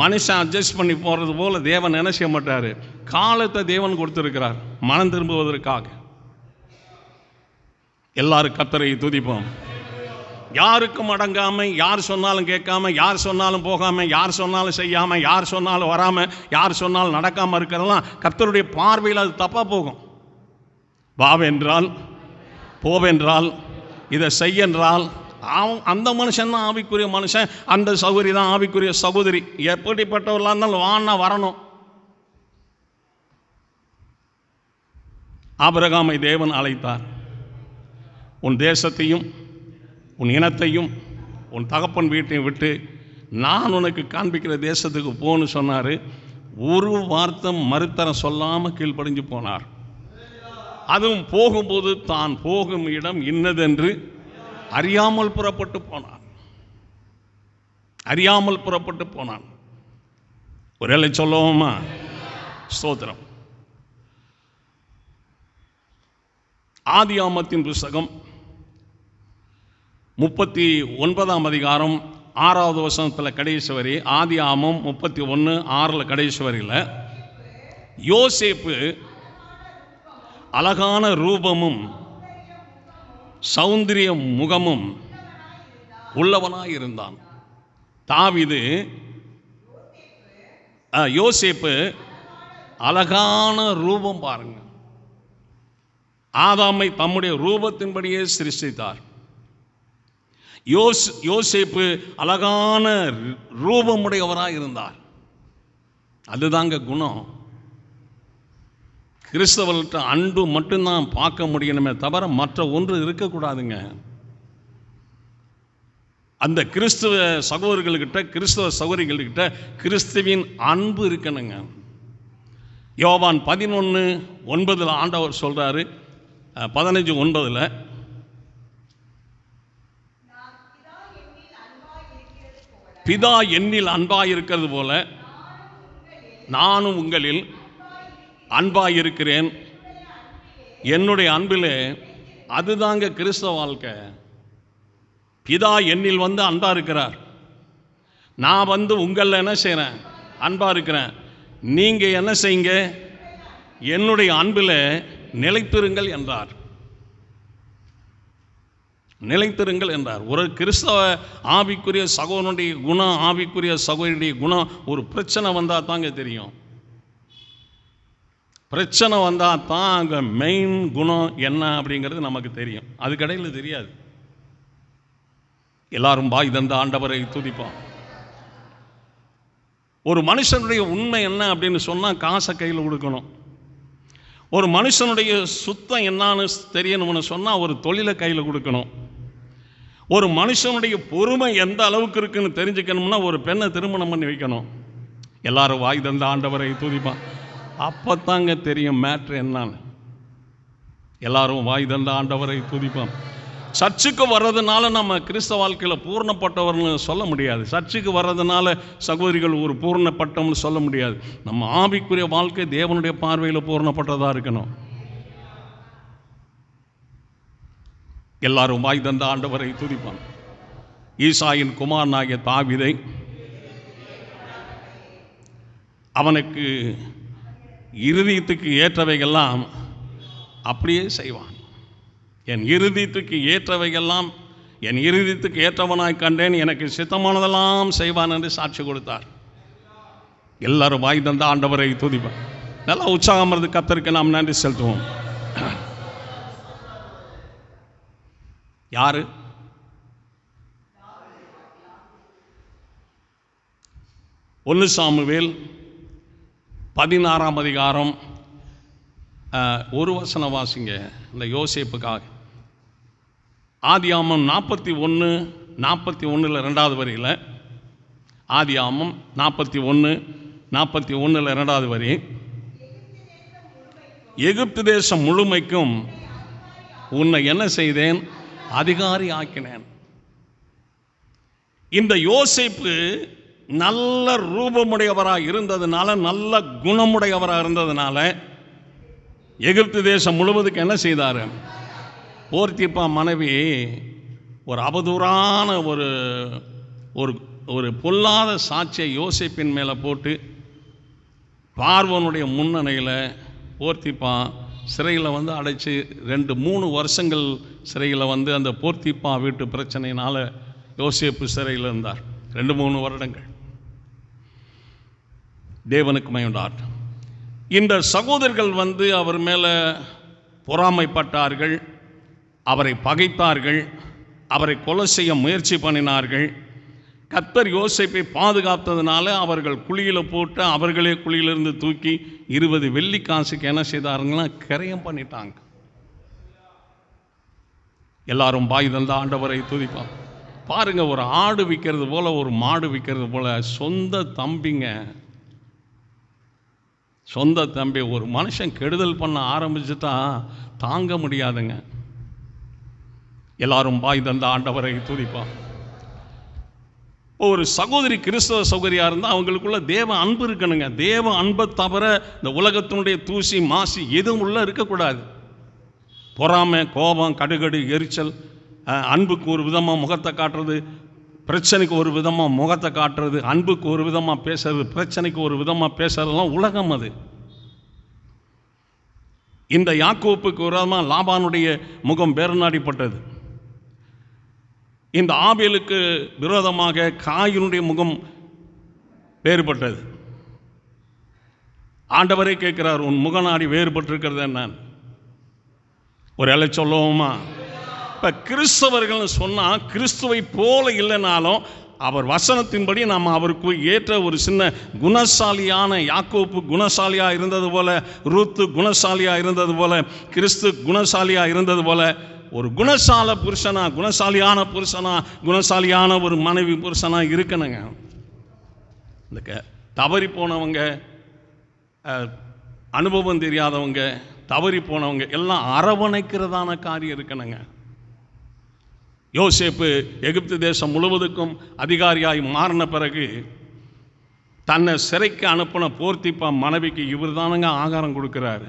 மனுஷன் அட்ஜஸ்ட் பண்ணி போகிறது போல் தேவன் என்ன செய்ய மாட்டார். காலத்தை தேவன் கொடுத்துருக்கிறார் மனம் திரும்புவதற்காக. எல்லாரும் கர்த்தரை துதிப்போம். யாருக்கும் அடங்காமல், யார் சொன்னாலும் கேட்காம, யார் சொன்னாலும் போகாமல், யார் சொன்னாலும் செய்யாமல், யார் சொன்னாலும் வராமல், யார் சொன்னாலும் நடக்காமல் இருக்கிறதெல்லாம் கர்த்தருடைய பார்வையில் அது தப்பாக போகும். வாவென்றால், போவென்றால், இதை செய்யென்றால் அந்த மனுஷன் தான் ஆவிக்குரிய மனுஷன், அந்த சகோதரி தான் ஆவிக்குரிய சகோதரி. எப்படிப்பட்டவர்களாக இருந்தாலும் வான்னா வரணும். ஆபிரகாமை தேவன் அழைத்தார். உன் தேசத்தையும் உன் இனத்தையும் உன் தகப்பன் வீட்டையும் விட்டு நான் உனக்கு காண்பிக்கிற தேசத்துக்கு போன்னு சொன்னார். ஒரு வார்த்தை மறுத்தரம் சொல்லாமல் கீழ்ப்படிஞ்சு போனார். அதுவும் போகும்போது தான் போகும் இடம் இன்னதென்று அறியாமல் புறப்பட்டு போனான். ஒரே சொல்லுவோமா? ஸ்தோத்திரம். ஆதியாமத்தின் புஸ்தகம் 39ஆம் அதிகாரம் 6வது வசனத்தில் கடைசி வரி. ஆதியாமம் 31:6 கடைசி வரியில் யோசேப்பு அழகான ரூபமும் சௌந்தரிய முகமும் உள்ளவனாயிருந்தான். தாவீது யோசேப்பு அழகான ரூபம் பாருங்க. ஆதாமை தம்முடைய ரூபத்தின்படியே சிருஷ்டித்தார். யோசேப்பு அழகான ரூபமுடையவராக இருந்தார். அதுதாங்க குணம். கிறிஸ்தவர்கிட்ட அன்பு மட்டும்தான் பார்க்க முடியணுமே தவிர மற்ற ஒன்று இருக்கக்கூடாதுங்க. அந்த கிறிஸ்துவ சகோதரர்கள்கிட்ட, கிறிஸ்தவ சகோதரிகள்கிட்ட கிறிஸ்துவின் அன்பு இருக்கணுங்க. யோவான் 11:9 ஆண்டவர் சொல்றாரு, 15:9 பிதா என்னில் அன்பாயிருக்கிறது போல நானும் உங்களில் அன்பாயிருக்கிறேன். என்னுடைய அன்பிலே அதுதாங்க கிறிஸ்தவ வாழ்க்கை. பிதா என்னில் அன்பா இருக்கிறார், நான் உங்களில் என்ன செய்கிறேன்? அன்பா இருக்கிறேன். நீங்க என்ன செய்யுங்க? என்னுடைய அன்பில் நிலைத்திருங்கள் என்றார். நிலைத்திருங்கள் என்றார். ஒரு கிறிஸ்தவ ஆவிக்குரிய சகோதரனுடைய குணம், ஆவிக்குரிய சகோதரியுடைய குணம் ஒரு பிரச்சனை வந்தால் தாங்க தெரியும். பிரச்சனை வந்தால் தான் அங்கே மெயின் குணம் என்ன அப்படிங்கிறது நமக்கு தெரியும். அதுக்கடையில் தெரியாது. எல்லாரும் பாய் தந்த ஆண்டவரை துதிப்போம். ஒரு மனுஷனுடைய உண்மை என்ன அப்படின்னு சொன்னால் காசை கையில் கொடுக்கணும். ஒரு மனுஷனுடைய சுத்தம் என்னான்னு தெரியணும்னு சொன்னால் ஒரு தொழிலை கையில் கொடுக்கணும். ஒரு மனுஷனுடைய பொறுமை எந்த அளவுக்கு இருக்குன்னு தெரிஞ்சுக்கணும்னா ஒரு பெண்ணை திருமணம் பண்ணி வைக்கணும். எல்லாரும் வாய் தந்த ஆண்டவரை துதிப்பான். அப்போத்தாங்க தெரியும் மேட்ரு என்னான்னு. எல்லாரும் வாய் தந்த ஆண்டவரை துதிப்பான். சர்ச்சுக்கு வர்றதுனால நம்ம கிறிஸ்தவ வாழ்க்கையில் பூர்ணப்பட்டவர்னு சொல்ல முடியாது. சர்ச்சுக்கு வர்றதுனால சகோதரிகள் ஒரு பூர்ணப்பட்டம்னு சொல்ல முடியாது. நம்ம ஆவிக்குரிய வாழ்க்கை தேவனுடைய பார்வையில் பூர்ணப்பட்டதாக இருக்கணும். எல்லாரும் வாய் தந்த ஆண்டவரை துதிப்பான். ஈசாயின் குமாரனாகிய தாவீதை அவனுக்கு இருதயத்துக்கு ஏற்றவைகள்லாம் அப்படியே செய்வான். என் இருதயத்துக்கு ஏற்றவைகள்லாம் என் இருதயத்துக்கு ஏற்றவனாய் கண்டேன், எனக்கு சித்தமானதெல்லாம் செய்வான் என்று சாட்சி கொடுத்தார். எல்லாரும் வாய் தந்த ஆண்டவரை துதிப்பான். நல்லா உற்சாகம் இருந்து கர்த்தருக்கு நாம் நன்றி செலுத்துவோம். யாரு? ஒன்று சாமுவேல் 16ஆம் அதிகாரம் ஒரு வசனம் வாசிங்க இந்த யோசேப்புக்காக. ஆதியாமம் 41:41 2வது வரியில், ஆதியாமம் 41:41 2வது வரி, எகிப்து தேசம் முழுமைக்கும் உன்னை என்ன செய்தேன், அதிகாரி ஆக்கினேன். இந்த யோசேப்பு நல்ல ரூபமுடையவராக இருந்ததுனால, நல்ல குணமுடையவராக இருந்ததுனால எகிப்து தேசம் முழுவதுக்கு என்ன செய்தார், போர்த்திப்பா மனைவி ஒரு அவதூறான ஒரு ஒரு பொல்லாத சாட்சியை யோசேப்பின் மேலே போட்டு பார்வோனுடைய முன்னணியில் போர்த்திப்பா சிறையில் வந்து அடைச்சி 2-3 வருஷங்கள் சிறையில் வந்து அந்த போர்த்திப்பா வீட்டு பிரச்சனையினால் யோசேப்பு சிறையில் இருந்தார் 2-3 வருடங்கள். தேவனுக்கு மகிமையுண்டாகட்டும். இந்த சகோதரர்கள் வந்து அவர் மேலே பொறாமைப்பட்டார்கள், அவரை பகைத்தார்கள், அவரை கொலை செய்ய முயற்சி பண்ணினார்கள். கர்த்தர் யோசேப்பை பாதுகாத்ததுனால அவர்கள் குழியில் போட்டு அவர்களே குழியிலிருந்து தூக்கி 20 வெள்ளி காசுக்கு என்ன செய்தாருங்கன்னா கரையம் பண்ணிட்டாங்க. எல்லாரும் பாய் தந்த ஆண்டவரை துதிப்பாங்க. பாருங்க, ஒரு ஆடு விற்கிறது போல, ஒரு மாடு விற்கிறது போல சொந்த தம்பி ஒரு மனுஷன் கெடுதல் பண்ண ஆரம்பிச்சுட்டா தாங்க முடியாதுங்க. எல்லாரும் பாய் தந்த ஆண்டவரை துதிப்பான். ஒரு சகோதரி கிறிஸ்தவ சகோதரியாக இருந்தால் அவங்களுக்குள்ள தேவ அன்பு இருக்கணுங்க. தேவ அன்பை தவிர இந்த உலகத்தினுடைய தூசி மாசி எதுவும் உள்ள இருக்கக்கூடாது. பொறாமை, கோபம், கடுகடு, எரிச்சல், அன்புக்கு ஒரு விதமாக முகத்தை காட்டுறது, பிரச்சனைக்கு ஒரு விதமாக முகத்தை காட்டுறது, அன்புக்கு ஒரு விதமாக பேசுறது, பிரச்சனைக்கு ஒரு விதமாக பேசுறதுலாம் உலகம். அது இந்த யாக்கோப்புக்கு விரோதமாக லாபானுடைய முகம் வேறுநாடிப்பட்டது. இந்த ஆபேலுக்கு விரோதமாக காயினுடைய முகம் வேறுபட்டது. ஆண்டவரே கேட்கிறார், உன் முகநாடி வேறுபட்டிருக்கிறது என்ன? ஒரு இலை சொல்லுவோமா? இப்போ கிறிஸ்தவர்கள் சொன்னால் கிறிஸ்துவை போல இல்லைனாலும் அவர் வசனத்தின்படி நாம் அவருக்கு ஏற்ற ஒரு சின்ன குணசாலியான, யாக்கோப்பு குணசாலியாக இருந்தது போல, ரூத்து குணசாலியாக இருந்தது போல, கிறிஸ்து குணசாலியாக இருந்தது போல ஒரு குணசால புருஷனா, குணசாலியான புருஷனா, குணசாலியான ஒரு மனைவி புருஷனா இருக்கணுங்க. இந்த தவறி போனவங்க, அனுபவம் தெரியாதவங்க, தவறி போனவங்க எல்லாம் அரவணைக்கிறதான காரியம் இருக்கணுங்க. யோசேப்பு எகிப்து தேசம் முழுவதுக்கும் அதிகாரியாய் மாறின பிறகு தன்னை சிறைக்கு அனுப்பின போர்த்திப்பா மனைவிக்கு இவர் தானுங்க ஆகாரம் கொடுக்கிறாரு.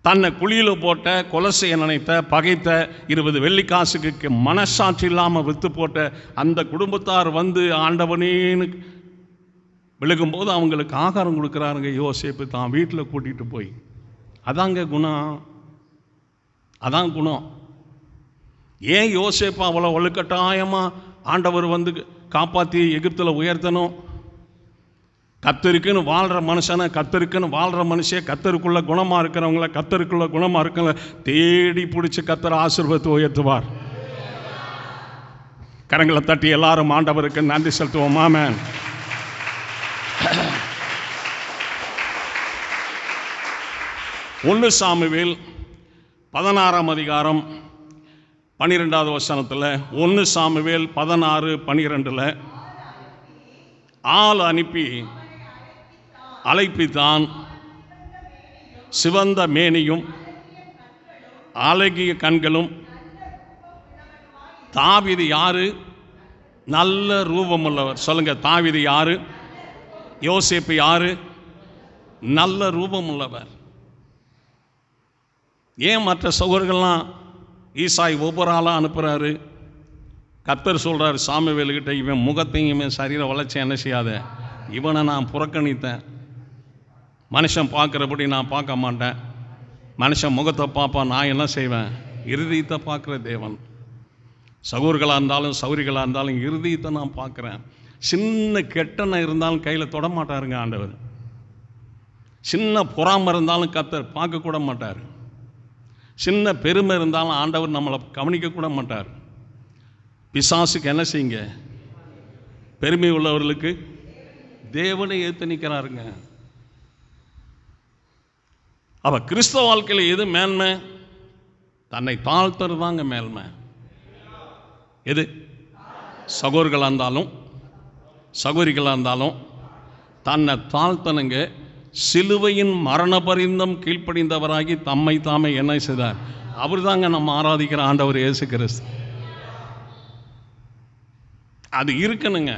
தன்னை குழியில் போட்ட, கொலை செய்ய நினைத்த, பகைத்த, 20 வெள்ளி காசுக்கு மனசாட்சி இல்லாமல் விற்று போட்ட அந்த குடும்பத்தார் வந்து ஆண்டவனேன்னு விழுகும்போது அவங்களுக்கு ஆகாரம் கொடுக்குறாருங்க யோசேப்பு தான் வீட்டில் கூட்டிகிட்டு போய். அதாங்க குணம், அதான் குணம். ஏன் யோசேப்பு அவ்வளோ வலுக்கட்டாயமாக ஆண்டவர் வந்து காப்பாற்றி எகிப்தில் உயர்த்தணும்? கத்தருக்குன்னு வாழ்கிற மனுஷனை, கத்தருக்குன்னு வாழ்கிற மனுஷன், கத்தருக்குள்ள குணமாக இருக்கிறவங்கள, கத்தருக்குள்ள குணமாக இருக்கிறவங்கள தேடி பிடிச்சி கத்தர் ஆசீர்வாதத்தை உயர்த்துவார். கரங்களை தட்டி எல்லாரும் ஆண்டவருக்கு நன்றி செலுத்துவோம். ஆமென். 1 சாமுவேல் 16ஆம் அதிகாரம் 12வது வசனத்தில், 1 சாமுவேல் 16:12 ஆள் அனுப்பி அழைப்பித்தான், சிவந்த மேனியும் அழகிய கண்களும். தாவீது யாரு? நல்ல ரூபமுள்ளவர். சொல்லுங்க, தாவீது யாரு? யோசேப்பு யாரு? நல்ல ரூபமுள்ளவர். ஏன் மற்ற சகோதரர்கள்லாம் ஈசாய் ஒவ்வொரு ஆளாக அனுப்புகிறாரு? கர்த்தர் சொல்கிறார் சாமுவேலுக்கிட்ட, இவன் முகத்தையும் இவன் சரீர வளர்ச்சி என்ன செய்யாத, இவனை நான் புறக்கணித்தேன். மனுஷன் பார்க்குறபடி நான் பார்க்க மாட்டேன். மனுஷன் முகத்தை பார்ப்பான், நான் என்ன செய்வேன்? இருதயத்தை பார்க்குற தேவன். சகோதரர்களாக இருந்தாலும் சௌரிகளாக இருந்தாலும் இருதயத்தை நான் பார்க்குறேன். சின்ன கெட்டனை இருந்தாலும் கையில் தொட மாட்டாருங்க ஆண்டவர். சின்ன பொறாமை இருந்தாலும் கர்த்தர் பார்க்கக்கூட மாட்டார். சின்ன பெருமை இருந்தாலும் ஆண்டவர் நம்மளை கவனிக்கக்கூட மாட்டார். பிசாசுக்கு என்ன செய்யுங்க? பெருமை உள்ளவர்களுக்கு தேவனை ஏற்று நிற்கிறாருங்க. அவ கிறிஸ்தவ வாழ்க்கையில் எது மேன்மை? தன்னை தாழ்த்துறது தாங்க மேன்மை. எது? சகோதரர்களாக இருந்தாலும் சகோதரிகளாக இருந்தாலும் தன்னை தாழ்த்தனுங்க. சிலுவையின் மரண பரிந்தம் கீழ்ப்படிந்தவராகி தம்மை தாமே என்ன செய்தார்? அவர் தாங்க நம்ம ஆராதிக்கிற ஆண்டவர் இயேசு கிறிஸ்து. அது இருக்கணுங்க.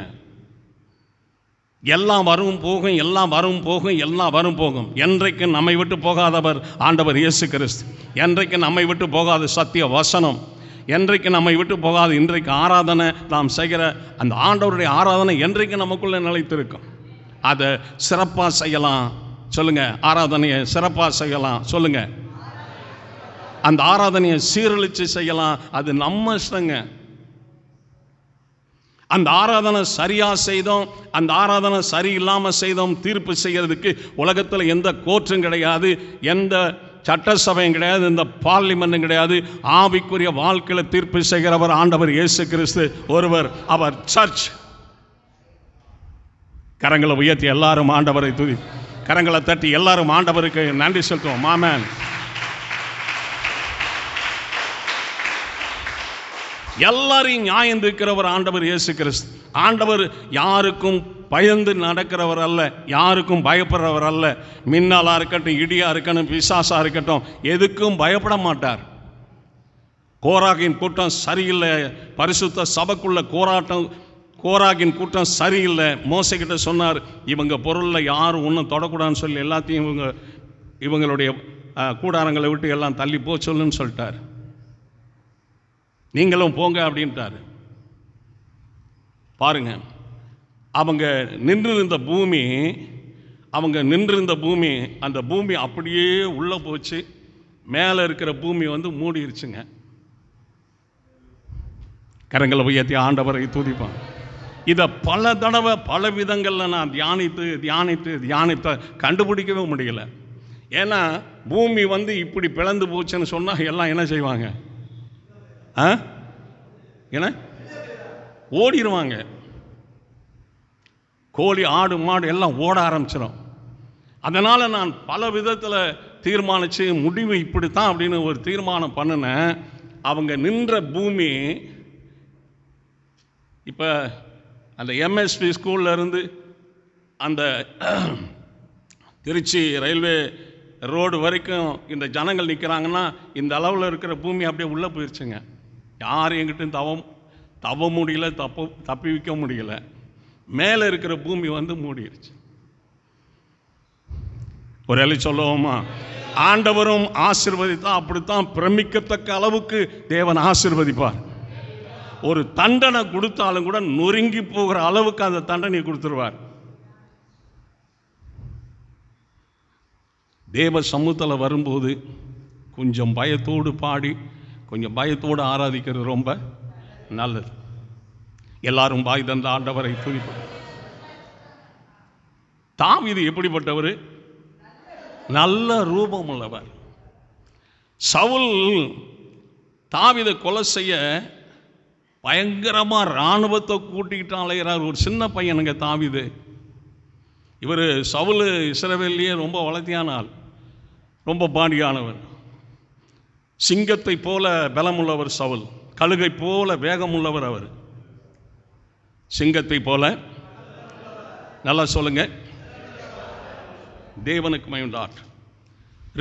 எல்லாம் வரும் போகும், எல்லாம் வரும் போகும், எல்லாம் வரும் போகும். என்றைக்கு நம்மை விட்டு போகாதவர் ஆண்டவர் இயேசு கிறிஸ்து. என்றைக்கு நம்மை விட்டு போகாத சத்திய வசனம், என்றைக்கு நம்மை விட்டு போகாது இன்றைக்கு ஆராதனை நாம் செய்கிற அந்த ஆண்டவருடைய ஆராதனை என்றைக்கு நமக்குள்ளே நிலைத்திருக்கும். அதை சிறப்பாக செய்யலாம். சொல்லுங்க, ஆராதனையை சிறப்பாக செய்யலாம். சொல்லுங்க, அந்த ஆராதனையை சீரழித்து செய்யலாம். அது நம்ம இஷ்டங்க. அந்த ஆராதனை சரியாக செய்தோம், அந்த ஆராதனை சரியில்லாமல் செய்தோம் தீர்ப்பு செய்கிறதுக்கு உலகத்தில் எந்த கோர்ட்டும் கிடையாது, எந்த சட்டசபையும் கிடையாது, இந்த பார்லிமெண்ட்டும் கிடையாது. ஆவிக்குரிய வாழ்க்கையில் தீர்ப்பு செய்கிறவர் ஆண்டவர் இயேசு கிறிஸ்து ஒருவர். அவர் சர்ச். கரங்களை உயர்த்தி எல்லாரும் ஆண்டவரை துதி, கரங்களை தட்டி எல்லாரும் ஆண்டவருக்கு நன்றி செலுத்துவோம். ஆமென். எல்லாரையும் நியாயம் தீர்க்கிறவர் ஆண்டவர் இயேசு கிறிஸ்து. ஆண்டவர் யாருக்கும் பயந்து நடக்கிறவர் அல்ல, யாருக்கும் பயப்படுறவர் அல்ல. மின்னலாக இருக்கட்டும், இடியா இருக்கட்டும், பிசாசா இருக்கட்டும், எதுக்கும் பயப்பட மாட்டார். கோராகின் கூட்டம் சரியில்லை, பரிசுத்த சபைக்குள்ள கோராகின் கூட்டம் சரியில்லை. மோசைக்கிட்ட சொன்னார், இவங்க பொருளில் யாரும் ஒன்றும் தொடக்கூடாதுன்னு சொல்லி எல்லாத்தையும் இவங்களுடைய கூடாரங்களை விட்டு எல்லாம் தள்ளி போ சொல்லுன்னு சொல்லிட்டார். நீங்களும் போங்க அப்படின்ட்டாரு. பாருங்க, அவங்க நின்றிருந்த பூமி, அந்த பூமி அப்படியே உள்ள போச்சு. மேலே இருக்கிற பூமி மூடிருச்சுங்க. கரங்களை உயர்த்தி ஆண்டவரை துதிப்பான். இதை பல தடவை பல விதங்களில் நான் தியானித்து கண்டுபிடிக்கவே முடியல. ஏன்னா பூமி இப்படி பிளந்து போச்சுன்னு சொன்னால் எல்லாம் என்ன செய்வாங்க? என்ன ஓடிடுவாங்க. கோழி, ஆடு, மாடு எல்லாம் ஓட ஆரம்பிச்சிடும். அதனால் நான் பல விதத்தில் தீர்மானித்து முடிவு இப்படித்தான் அப்படின்னு ஒரு தீர்மானம் பண்ணினேன். அவங்க நின்ற பூமி இப்போ அந்த எம்எஸ்பி ஸ்கூலில் இருந்து அந்த திருச்சி ரயில்வே ரோடு வரைக்கும் இந்த ஜனங்கள் நிற்கிறாங்கன்னா இந்த அளவில் இருக்கிற பூமி அப்படியே உள்ளே போயிடுச்சுங்க. யாரும் எங்கிட்டும் தவ முடியல, தப்பி வைக்க முடியல. மேலே இருக்கிற பூமி மூடிடுச்சு. ஒரு எல்லை சொல்லுவோமா? ஆண்டவரும் ஆசீர்வதித்தா அப்படித்தான் பிரமிக்கத்தக்க அளவுக்கு தேவன் ஆசீர்வதிப்பார். ஒரு தண்டனை கொடுத்தாலும் கூட நொறுங்கி போகிற அளவுக்கு அந்த தண்டனை கொடுத்துருவார். தேவ சமூகத்தில் வரும்போது கொஞ்சம் பயத்தோடு பாடி, கொஞ்சம் பயத்தோடு ஆராதிக்கிறது ரொம்ப நல்லது. எல்லாரும் பாய் தந்த ஆண்டவரை துதிப்போம். தாவீது எப்படிப்பட்டவர்? நல்ல ரூபம் உள்ளவர். சவுல் தாவீதை கொலை செய்ய பயங்கரமாக இராணுவத்தை கூட்டிக்கிட்டு அலைகிறார். ஒரு சின்ன பையனுங்க தாவீது. இவர் சவுல் இஸ்ரவேலிலேயே ரொம்ப வளர்த்தியான ஆள், ரொம்ப பாடியானவர். சிங்கத்தை போல பலமுள்ளவர் சவுல், கழுகை போல வேகமுள்ளவர் அவர். சிங்கத்தை போல, நல்லா சொல்லுங்க, தேவனுக்கு மகிமை.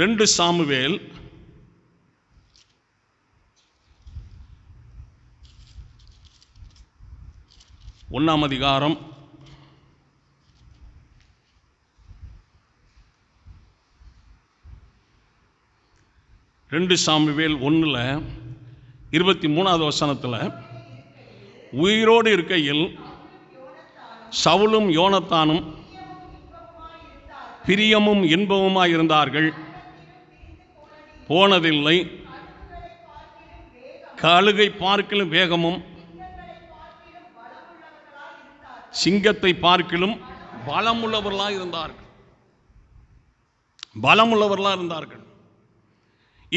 2 சாமுவேல் 1ஆம் அதிகாரம் 2 சாமுவேல் 1:23 வசனத்தில், உயிரோடு இருக்கையில் சவுலும் யோனத்தானும் பிரியமும் இன்பமுமாய் இருந்தார்கள், போனதில்லை. கழுகை பார்க்கிலும் வேகமும் சிங்கத்தை பார்க்கிலும் பலமுள்ளவர்களாக இருந்தார்கள்.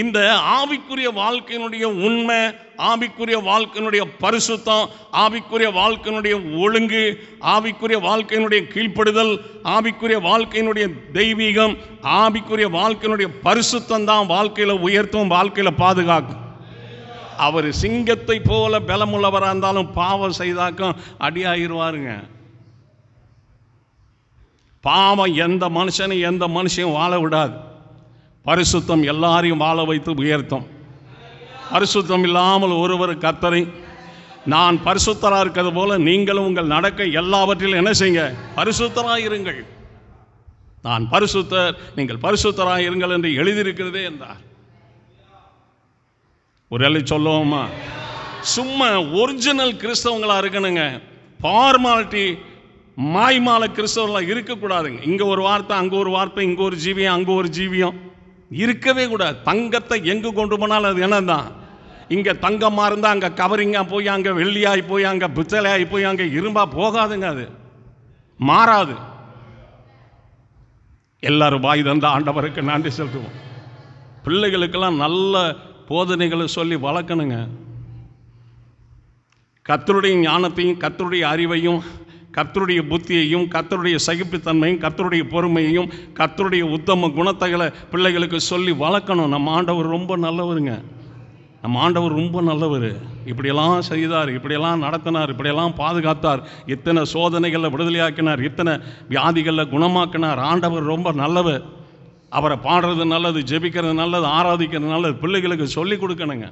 இந்த ஆவிக்குரிய வாழ்க்கையினுடைய உண்மை, ஆவிக்குரிய வாழ்க்கையினுடைய பரிசுத்தம், ஆவிக்குரிய வாழ்க்கையினுடைய ஒழுங்கு, ஆவிக்குரிய வாழ்க்கையினுடைய கீழ்ப்படுதல், ஆவிக்குரிய வாழ்க்கையினுடைய தெய்வீகம், ஆவிக்குரிய வாழ்க்கையினுடைய பரிசுத்தம் தான் வாழ்க்கையில் உயர்த்தும், வாழ்க்கையில் பாதுகாக்கும். அவர் சிங்கத்தை போல பலமுள்ளவராக இருந்தாலும் பாவம் செய்தாக்கும் அடியாயிருவாருங்க. பாவம் எந்த மனுஷனையும் வாழ விடாது. பரிசுத்தம் எல்லாரையும் வாழ வைத்து உயர்த்தும். பரிசுத்தம் இல்லாமல் ஒருவர் கர்த்தரை, நான் பரிசுத்தராக இருக்கிறது போல நீங்களும் உங்கள் நடக்க எல்லாவற்றிலும் என்ன செய்யுங்க, பரிசுத்தராக இருங்கள். நான் பரிசுத்தர், நீங்கள் பரிசுத்தராக இருங்கள் என்று எழுதியிருக்கிறதே என்றார். ஒரு எல்லை சொல்லுவோமா? சும்மா ஒரிஜினல் கிறிஸ்தவங்களா இருக்கணுங்க. ஃபார்மாலிட்டி மாய்மால கிறிஸ்தவர்களாக இருக்கக்கூடாதுங்க. இங்கே ஒரு வார்த்தை, அங்கே ஒரு வார்த்தை, இங்கே ஒரு ஜீவியம், அங்கே ஒரு ஜீவியம் இருக்கவே கூடாது. தங்கத்தை எங்கு கொண்டு போனாலும் அது என்னதான், இங்கே தங்கமாக இருந்தால் அங்கே கவரிங்காக போய், அங்கே வெள்ளியாகி போய், அங்கே பித்தளையாகி போய், அங்கே இரும்பாக போகாதுங்க. அது மாறாது. எல்லாரும் வாய் தந்த ஆண்டவருக்கு நன்றி செலுத்துவோம். பிள்ளைகளுக்கெல்லாம் நல்ல போதனைகளை சொல்லி வளர்க்கணுங்க. கர்த்தருடைய ஞானத்தையும், கர்த்தருடைய அறிவையும், கர்த்தருடைய புத்தியையும், கர்த்தருடைய சகிப்புத்தன்மையும், கர்த்தருடைய பொறுமையையும், கர்த்தருடைய உத்தம குணத்தைகளை பிள்ளைகளுக்கு சொல்லி வளர்க்கணும். நம்ம ஆண்டவர் ரொம்ப நல்லவருங்க. நம்ம ஆண்டவர் ரொம்ப நல்லவர். இப்படியெல்லாம் செய்தார், இப்படியெல்லாம் நடத்தினார், இப்படியெல்லாம் பாதுகாத்தார், இத்தனை சோதனைகளில் விடுதலையாக்கினார், இத்தனை வியாதிகளில் குணமாக்கினார். ஆண்டவர் ரொம்ப நல்லவர். அவரை பாடுறது நல்லது, ஜெபிக்கிறது நல்லது, ஆராதிக்கிறது நல்லது, பிள்ளைகளுக்கு சொல்லி கொடுக்கணுங்க.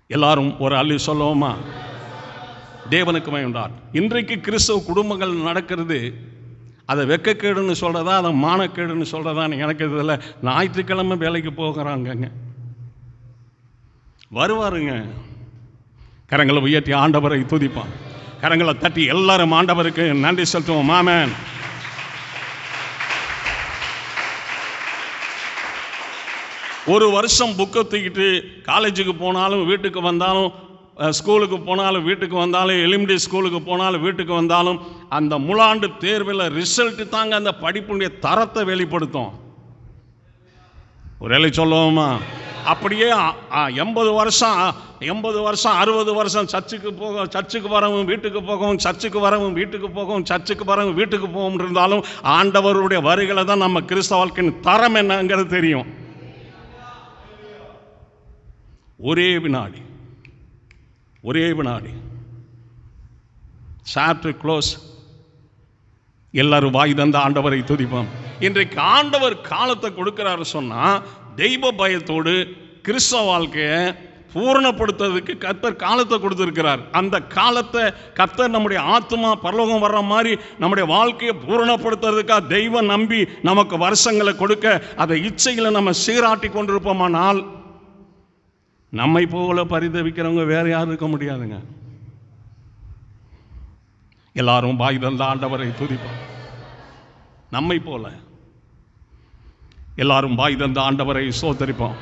எல்லாரும் ஒரு அள்ளி சொல்லுவோமா? தேவனுக்கு மகிமை. இன்றைக்கு கிறிஸ்தவ குடும்பங்கள் நடக்கிறது, அதை வெக்கக்கேடுன்னு சொல்கிறதா, அதை மானக்கேடுன்னு சொல்கிறதான்னு எனக்கு இதில். ஞாயிற்றுக்கிழமை வேலைக்கு போகிறாங்கங்க, வருவாருங்க, கரங்களை உயர்த்தி ஆண்டவரை துதிப்பான். கரங்களை தட்டி எல்லாரும் ஆண்டவருக்கு நன்றி செலுத்துவோம். ஆமென். ஒரு வருஷம் புக்கை தூக்கிட்டு காலேஜுக்கு போனாலும் வீட்டுக்கு வந்தாலும், ஸ்கூலுக்கு போனாலும் வீட்டுக்கு வந்தாலும், எலிமெண்ட்ரி ஸ்கூலுக்கு போனாலும் வீட்டுக்கு வந்தாலும், அந்த முழாண்டு தேர்வில் ரிசல்ட்டு தாங்க அந்த படிப்புடைய தரத்தை வெளிப்படுத்தும். ஒரு வேலை சொல்லுவோமா? அப்படியே 80 வருஷம் 60 வருஷம் சர்ச்சுக்கு வரவும் வீட்டுக்கு போகவும், சர்ச்சுக்கு வரவும் வீட்டுக்கு போகவும், சர்ச்சுக்கு வரவும் வீட்டுக்கு போகவும் இருந்தாலும் ஆண்டவருடைய வருகையில் தான் நம்ம கிறிஸ்தவ வாழ்க்கையின் தரம் என்னங்கிறது தெரியும். ஒரே வினாடி சாப்டர் க்ளோஸ். எல்லாரும் வாய் தந்த ஆண்டவரை துதிப்போம். இன்றைக்கு ஆண்டவர் காலத்தை கொடுக்கிறாரு சொன்னா, தெய்வ பயத்தோடு கிறிஸ்தவ வாழ்க்கையை பூரணப்படுத்துறதுக்கு கர்த்தர் காலத்தை கொடுத்திருக்கிறார். அந்த காலத்தை கர்த்தர் நம்முடைய ஆத்மா பரலோகம் வர்ற மாதிரி நம்முடைய வாழ்க்கையை பூரணப்படுத்துறதுக்காக தெய்வம் நம்பி நமக்கு வருஷங்களை கொடுக்க, அதை இச்சைகளை நம்ம சீராட்டி கொண்டிருப்போமானால் நம்மை போல பரிதவிக்கிறவங்க வேற யாரும் இருக்க முடியாதுங்க. எல்லாரும் வாய் தந்த ஆண்டவரை துதிப்போம். நம்மை போல எல்லாரும் வாய் தந்த ஆண்டவரை சோதரிப்போம்.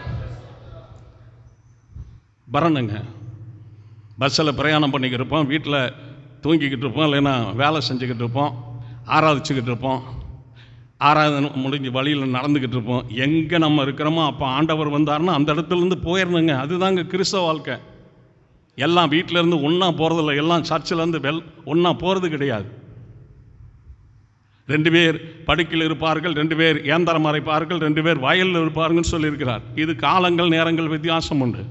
வரணுங்க. பஸ்ஸில் பிரயாணம் பண்ணிக்கிட்டு இருப்போம், வீட்டில் தூங்கிக்கிட்டு இருப்போம், இல்லைன்னா வேலை செஞ்சுக்கிட்டு இருப்போம், ஆராதிச்சுக்கிட்டு இருப்போம், ஆராதனை முடிஞ்சு வழியில் நடந்துக்கிட்டு இருப்போம். எங்கே நம்ம இருக்கிறோமோ அப்போ ஆண்டவர் வந்தார்னா அந்த இடத்துலேருந்து போயிடணுங்க. அதுதாங்க கிறிஸ்தவ வாழ்க்கை. எல்லாம் வீட்டிலேருந்து ஒன்றா போகிறதில்ல, எல்லாம் சர்ச்சிலேருந்து ஒன்றா போகிறது கிடையாது. 2 பேர் படுக்கையில் இருப்பார்கள், 2 பேர் இயந்திரம் அரைப்பார்கள், 2 பேர் வயலில் இருப்பார்கள்னு சொல்லியிருக்கிறார். இது காலங்கள் நேரங்கள் வித்தியாசம் உண்டு.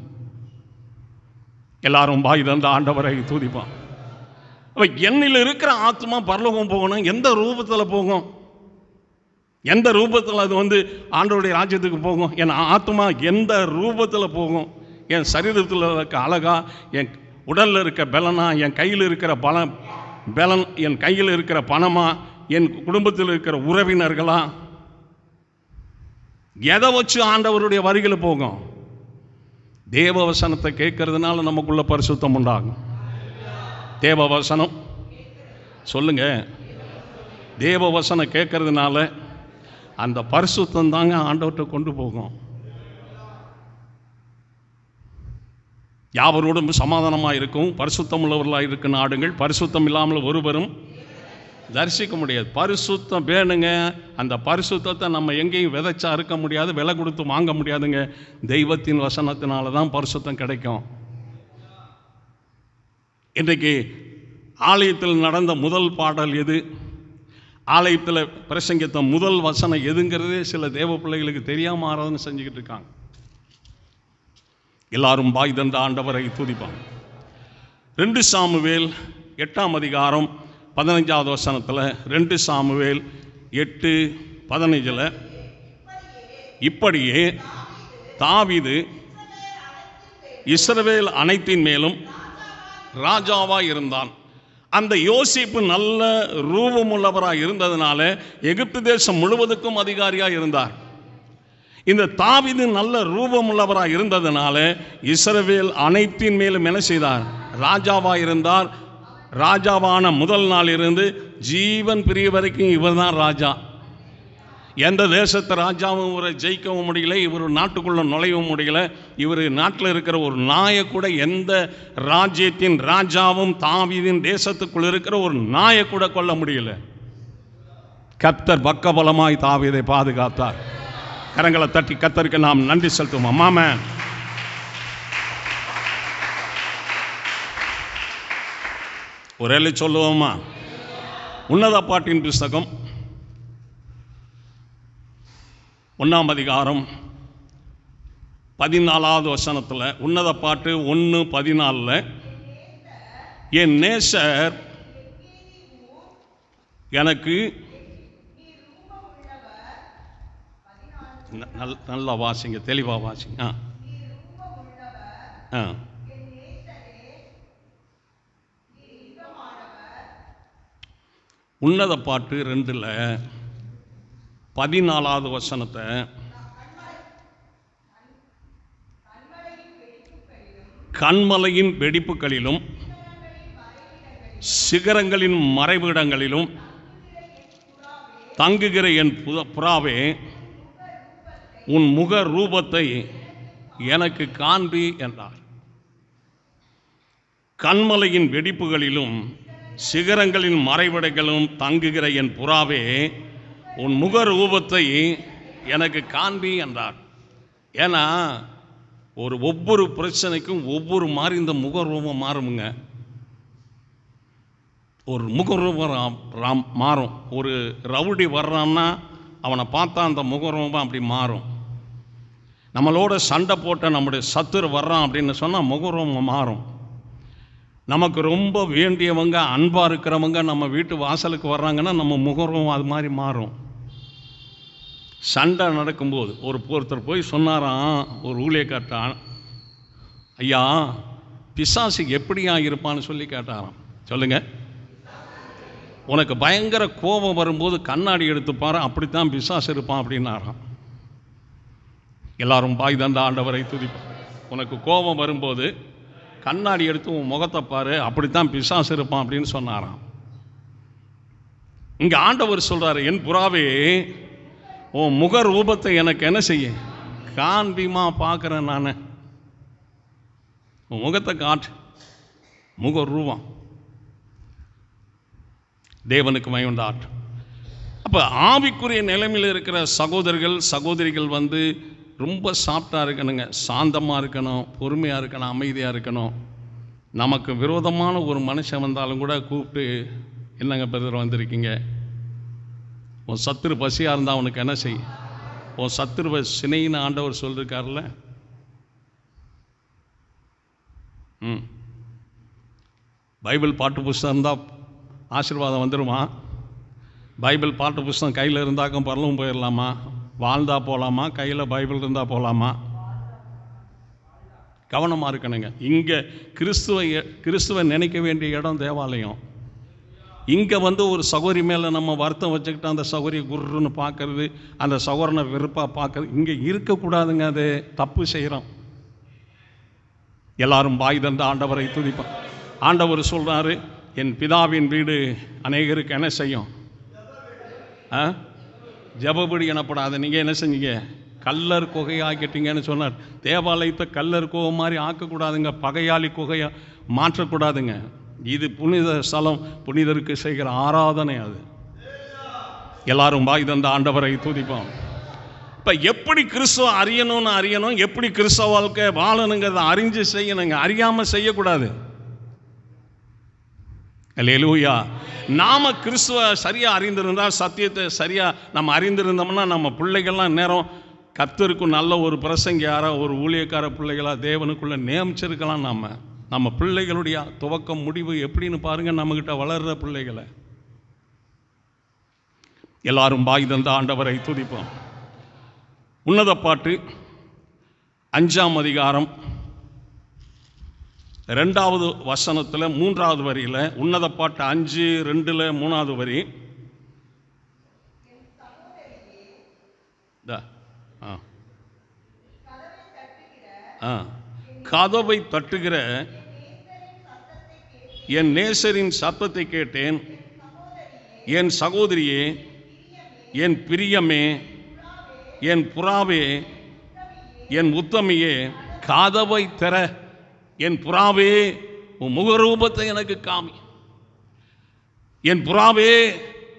எல்லாரும் வாய் தந்த ஆண்டவரை துதிப்பான். அப்போ என்னில் இருக்கிற ஆத்மா பரலோகம் போகணும். எந்த ரூபத்தில் போகும்? எந்த ரூபத்தில் அது ஆண்டவருடைய ராஜ்யத்துக்கு போகும்? என் ஆத்மா எந்த ரூபத்தில் போகும்? என் சரீரத்தில் இருக்க அழகா, என் உடலில் இருக்க பலனா, என் கையில் இருக்கிற பலன், என் கையில் இருக்கிற பணமா, என் குடும்பத்தில் இருக்கிற உறவினர்களா, எதை வச்சு ஆண்டவருடைய வரிகள் போகும்? தேவ வசனத்தை கேட்கறதுனால நமக்குள்ள பரிசுத்தம் உண்டாகும். தேவ வசனம் சொல்லுங்க, தேவ வசனம் கேட்கறதுனால அந்த பரிசுத்தம் தாங்க ஆண்டவர்கிட்ட கொண்டு போகும். யாவரோடும் சமாதானமாக இருக்கும், பரிசுத்தம் உள்ளவர்களாக இருக்க நாடுங்கள், பரிசுத்தம் இல்லாமல் ஒருவரும் தரிசிக்க முடியாது. பரிசுத்தம் வேணுங்க. அந்த பரிசுத்தத்தை நம்ம எங்கேயும் விதைச்சா அறுக்க முடியாது, விலை கொடுத்து வாங்க முடியாதுங்க. தெய்வத்தின் வசனத்தினால தான் பரிசுத்தம் கிடைக்கும். இன்றைக்கு ஆலயத்தில் நடந்த முதல் பாடல் எது, ஆலயத்தில் பிரசங்கித்த முதல் வசனம் எதுங்கிறது சில தேவ பிள்ளைகளுக்கு தெரியாம ஆராதனை செஞ்சுக்கிட்டு இருக்காங்க. எல்லாரும் பாய் தந்த ஆண்டவரை துதிப்பாங்க. 2 சாமுவேல் 8ஆம் அதிகாரம் 15வது வசனத்தில், 2 சாமுவேல் 8:15, இப்படியே தாவீது இஸ்ரவேல் அனைத்தின் மேலும் ராஜாவாக இருந்தான். அந்த யோசேப்பு நல்ல ரூபமுள்ளவராக இருந்ததுனால எகிப்து தேசம் முழுவதுக்கும் அதிகாரியாக இருந்தார். இந்த தாவீது நல்ல ரூபமுள்ளவராக இருந்ததுனால இஸ்ரவேல் அனைத்தின் மேலும் என்ன செய்தார்? ராஜாவாக இருந்தார். ராஜாவான முதல் நாள் இருந்து ஜீவன் பிரிய வரைக்கும் இவர் தான் ராஜா. எந்த தேசத்து ராஜாவும் இவரை ஜெயிக்கவும் முடியல, இவர் நாட்டுக்குள்ள நுழையவும் முடியல. இவர் நாட்டில் இருக்கிற ஒரு நாயை கூட, எந்த ராஜ்யத்தின் ராஜாவும் தாவீதின் தேசத்துக்குள் இருக்கிற ஒரு நாயை கூட கொல்ல முடியல. கர்த்தர் பக்கபலமாய் தாவீதை பாதுகாத்தார். கரங்களை தட்டி கர்த்தருக்கு நாம் நன்றி செலுத்துவோம். ஆமென். ஒரே சொல்லுவோமா? உன்னத பாட்டின் புஸ்தகம் 1ஆம் அதிகாரம் 14வது வசனத்தில், உன்னத பாட்டு 1:14, என் நேசர் எனக்கு நல்லா வாசிங்க, தெளிவாக வாசிங்க. உன்னத பாட்டு 2ல் 14வது வசனத்தை, கண்மலையின் வெடிப்புகளிலும் சிகரங்களின் மறைவிடங்களிலும் தங்குகிற என் புறாவே, உன் முக ரூபத்தை எனக்கு காண்பி என்றார். கண்மலையின் வெடிப்புகளிலும் சிகரங்களின் மறைவிடங்களும் தங்குகிற என் புறாவே, உன் முக ரூபத்தை எனக்கு காண்பி என்றார். ஏன்னா ஒவ்வொரு பிரச்சனைக்கும் ஒவ்வொரு மாதிரி இந்த முகரூபம் மாறுமுங்க. ஒரு முகரூபம் மாறும். ஒரு ரவுடி வர்றான்னா அவனை பார்த்தா அந்த முகரூபம் அப்படி மாறும். நம்மளோட சண்டை போட்ட நம்முடைய சத்துரு வர்றான் அப்படின்னு சொன்னால் முகரூபம் மாறும். நமக்கு ரொம்ப வேண்டியவங்க, அன்பாக இருக்கிறவங்க நம்ம வீட்டு வாசலுக்கு வர்றாங்கன்னா நம்ம முகரூபம் அது மாதிரி மாறும். சண்டை நடக்கும்போது ஒருத்தர் போய் சொன்னாராம், ஒரு ஊழியக்காரன், ஐயா பிசாசு எப்படியா இருப்பான்னு சொல்லி கேட்டாராம். சொல்லுங்க. உனக்கு பயங்கர கோபம் வரும்போது கண்ணாடி எடுத்துப்பாரு, அப்படித்தான் பிசாசு இருப்பான் அப்படின்னாராம். எல்லாரும் பாய் தந்த ஆண்டவரை துதிப்பார். உனக்கு கோபம் வரும்போது கண்ணாடி எடுத்து உன் முகத்தை பாரு, அப்படித்தான் பிசாசு இருப்பான் அப்படின்னு சொன்னாராம். இங்க ஆண்டவர் சொல்றாரு, என் புறாவே, உன் முக ரூபத்தை எனக்கு என்ன செய்ய காண்பிமா, பார்க்குறேன் நான். உன் முகத்தை காட்டு, முக ரூபம். தேவனுக்கு மகிமையுண்டாகட்டும். அப்போ ஆவிக்குரிய நிலைமையில் இருக்கிற சகோதரர்கள் சகோதரிகள் ரொம்ப சாஃப்டாக இருக்கணுங்க, சாந்தமாக இருக்கணும், பொறுமையாக இருக்கணும், அமைதியாக இருக்கணும். நமக்கு விரோதமான ஒரு மனுஷன் வந்தாலும் கூட கூப்பிட்டு, என்னங்க பிரதர் வந்திருக்கீங்க, உன் சத்துரு பசியாக இருந்தால் அவனுக்கு என்ன செய், உன் சத்துருவை சினைன்னு ஆண்டவர் சொல்லியிருக்காருல்ல. பைபிள் பாட்டு புஸ்தகம் இருந்தால் ஆசீர்வாதம் வந்துடுமா? பைபிள் பாட்டு புஸ்தகம் கையில் இருந்தாக்கும் பரலவும் போயிடலாமா? வாழ்ந்தா போகலாமா? கையில் பைபிள் இருந்தால் போகலாமா? கவனமாக இருக்கணுங்க. இங்கே கிறிஸ்துவை நினைக்க வேண்டிய இடம் தேவாலயம். இங்கே ஒரு சகோதரி மேலே நம்ம வருத்தம் வச்சுக்கிட்டு அந்த சகோதரியை குருன்னு பார்க்கறது, அந்த சகோதரனை வெறுப்பாக பார்க்கறது இங்கே இருக்கக்கூடாதுங்க. அது தப்பு செய்கிறோம். எல்லாரும் பாய் தந்த ஆண்டவரை துதிப்பான். ஆண்டவர் சொல்கிறாரு, என் பிதாவின் வீடு அநேகருக்கு என்ன செய்யும்? ஜபபடி எனப்படாது. நீங்கள் என்ன செஞ்சீங்க? கல்லர் குகையாக்கிட்டீங்கன்னு சொன்னார். தேவாலயத்தை கல்லர் குகை மாதிரி ஆக்கக்கூடாதுங்க, பகையாளி குகையாக மாற்றக்கூடாதுங்க. இது புனித ஸ்தலம், புனிதருக்கு செய்கிற ஆராதனை. அது எல்லாரும் வாய் தந்த ஆண்டவரை துதிப்போம். இப்போ எப்படி கிறிஸ்துவ அறியணும், எப்படி கிறிஸ்தவ வாழ்க்கை வாழணுங்கிறத அறிஞ்சு செய்யணுங்க, அறியாமல் செய்யக்கூடாது. அல்லேலூயா. நாம கிறிஸ்துவ சரியாக அறிந்திருந்தால், சத்தியத்தை சரியாக நம்ம அறிந்திருந்தோம்னா, நம்ம பிள்ளைகள்லாம் நேரம் கர்த்தருக்கும் நல்ல ஒரு பிரசங்கியாரா, ஒரு ஊழியக்கார பிள்ளைகளா தேவனுக்குள்ளே நியமிச்சிருக்கலாம். நம்ம பிள்ளைகளுடைய துவக்கம் முடிவு எப்படின்னு பாருங்கள். நம்மக்கிட்ட வளர்கிற பிள்ளைகளை எல்லாரும் வாய் தந்த ஆண்டவரை துதிப்போம். உன்னத பாட்டு 5ஆம் அதிகாரம் 2வது வசனத்தில் 3வது வரியில், உன்னத பாட்டு 5:2 3வது வரி, கதவை தட்டுகிற என் நேசரின் சத்தத்தை கேட்டேன். என் சகோதரியே, என் பிரியமே, என் புறாவே, என் உத்தமியே, கதவை திற. என் புறாவே, உன் முகரூபத்தை எனக்கு காமி. என் புறாவே,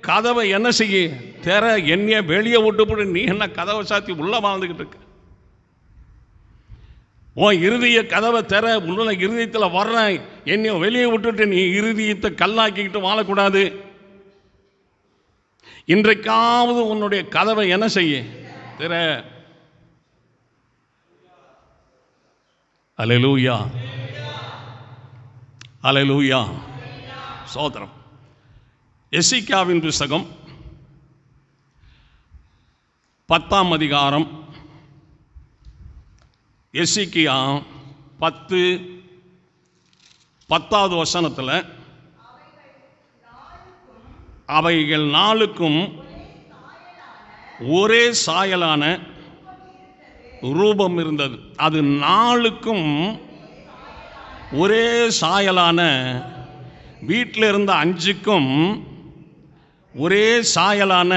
கதவை என்ன செய்ய திற, என்னைய வெளியே விட்டுப்படு. நீ என்ன கதவை சாத்தி உள்ள வாழ்ந்துக்கிட்டு இருக்க? உன் இருதய கதவை திற. உள்ள இருதயத்தில் வர்றேன், என்னைய வெளியே விட்டுட்டு நீ இருதயத்தை கல்லாக்கிக்கிட்டு வாழக்கூடாது. இன்றைக்காவது உன்னுடைய கதவை என்ன செய்ய திற. அல்லேலூயா, அல்லேலூயா, சோதரம். எசேக்கியாவின் புத்தகம் 10ஆம் அதிகாரம், எசேக்கியா 10வது வசனத்தில், அவைகள் நாளுக்கும் ஒரே சாயலான ரூபம் இருந்தது. அது நாளுக்கும் ஒரே சாயலான, வீட்டில் இருந்த 5க்கும் ஒரே சாயலான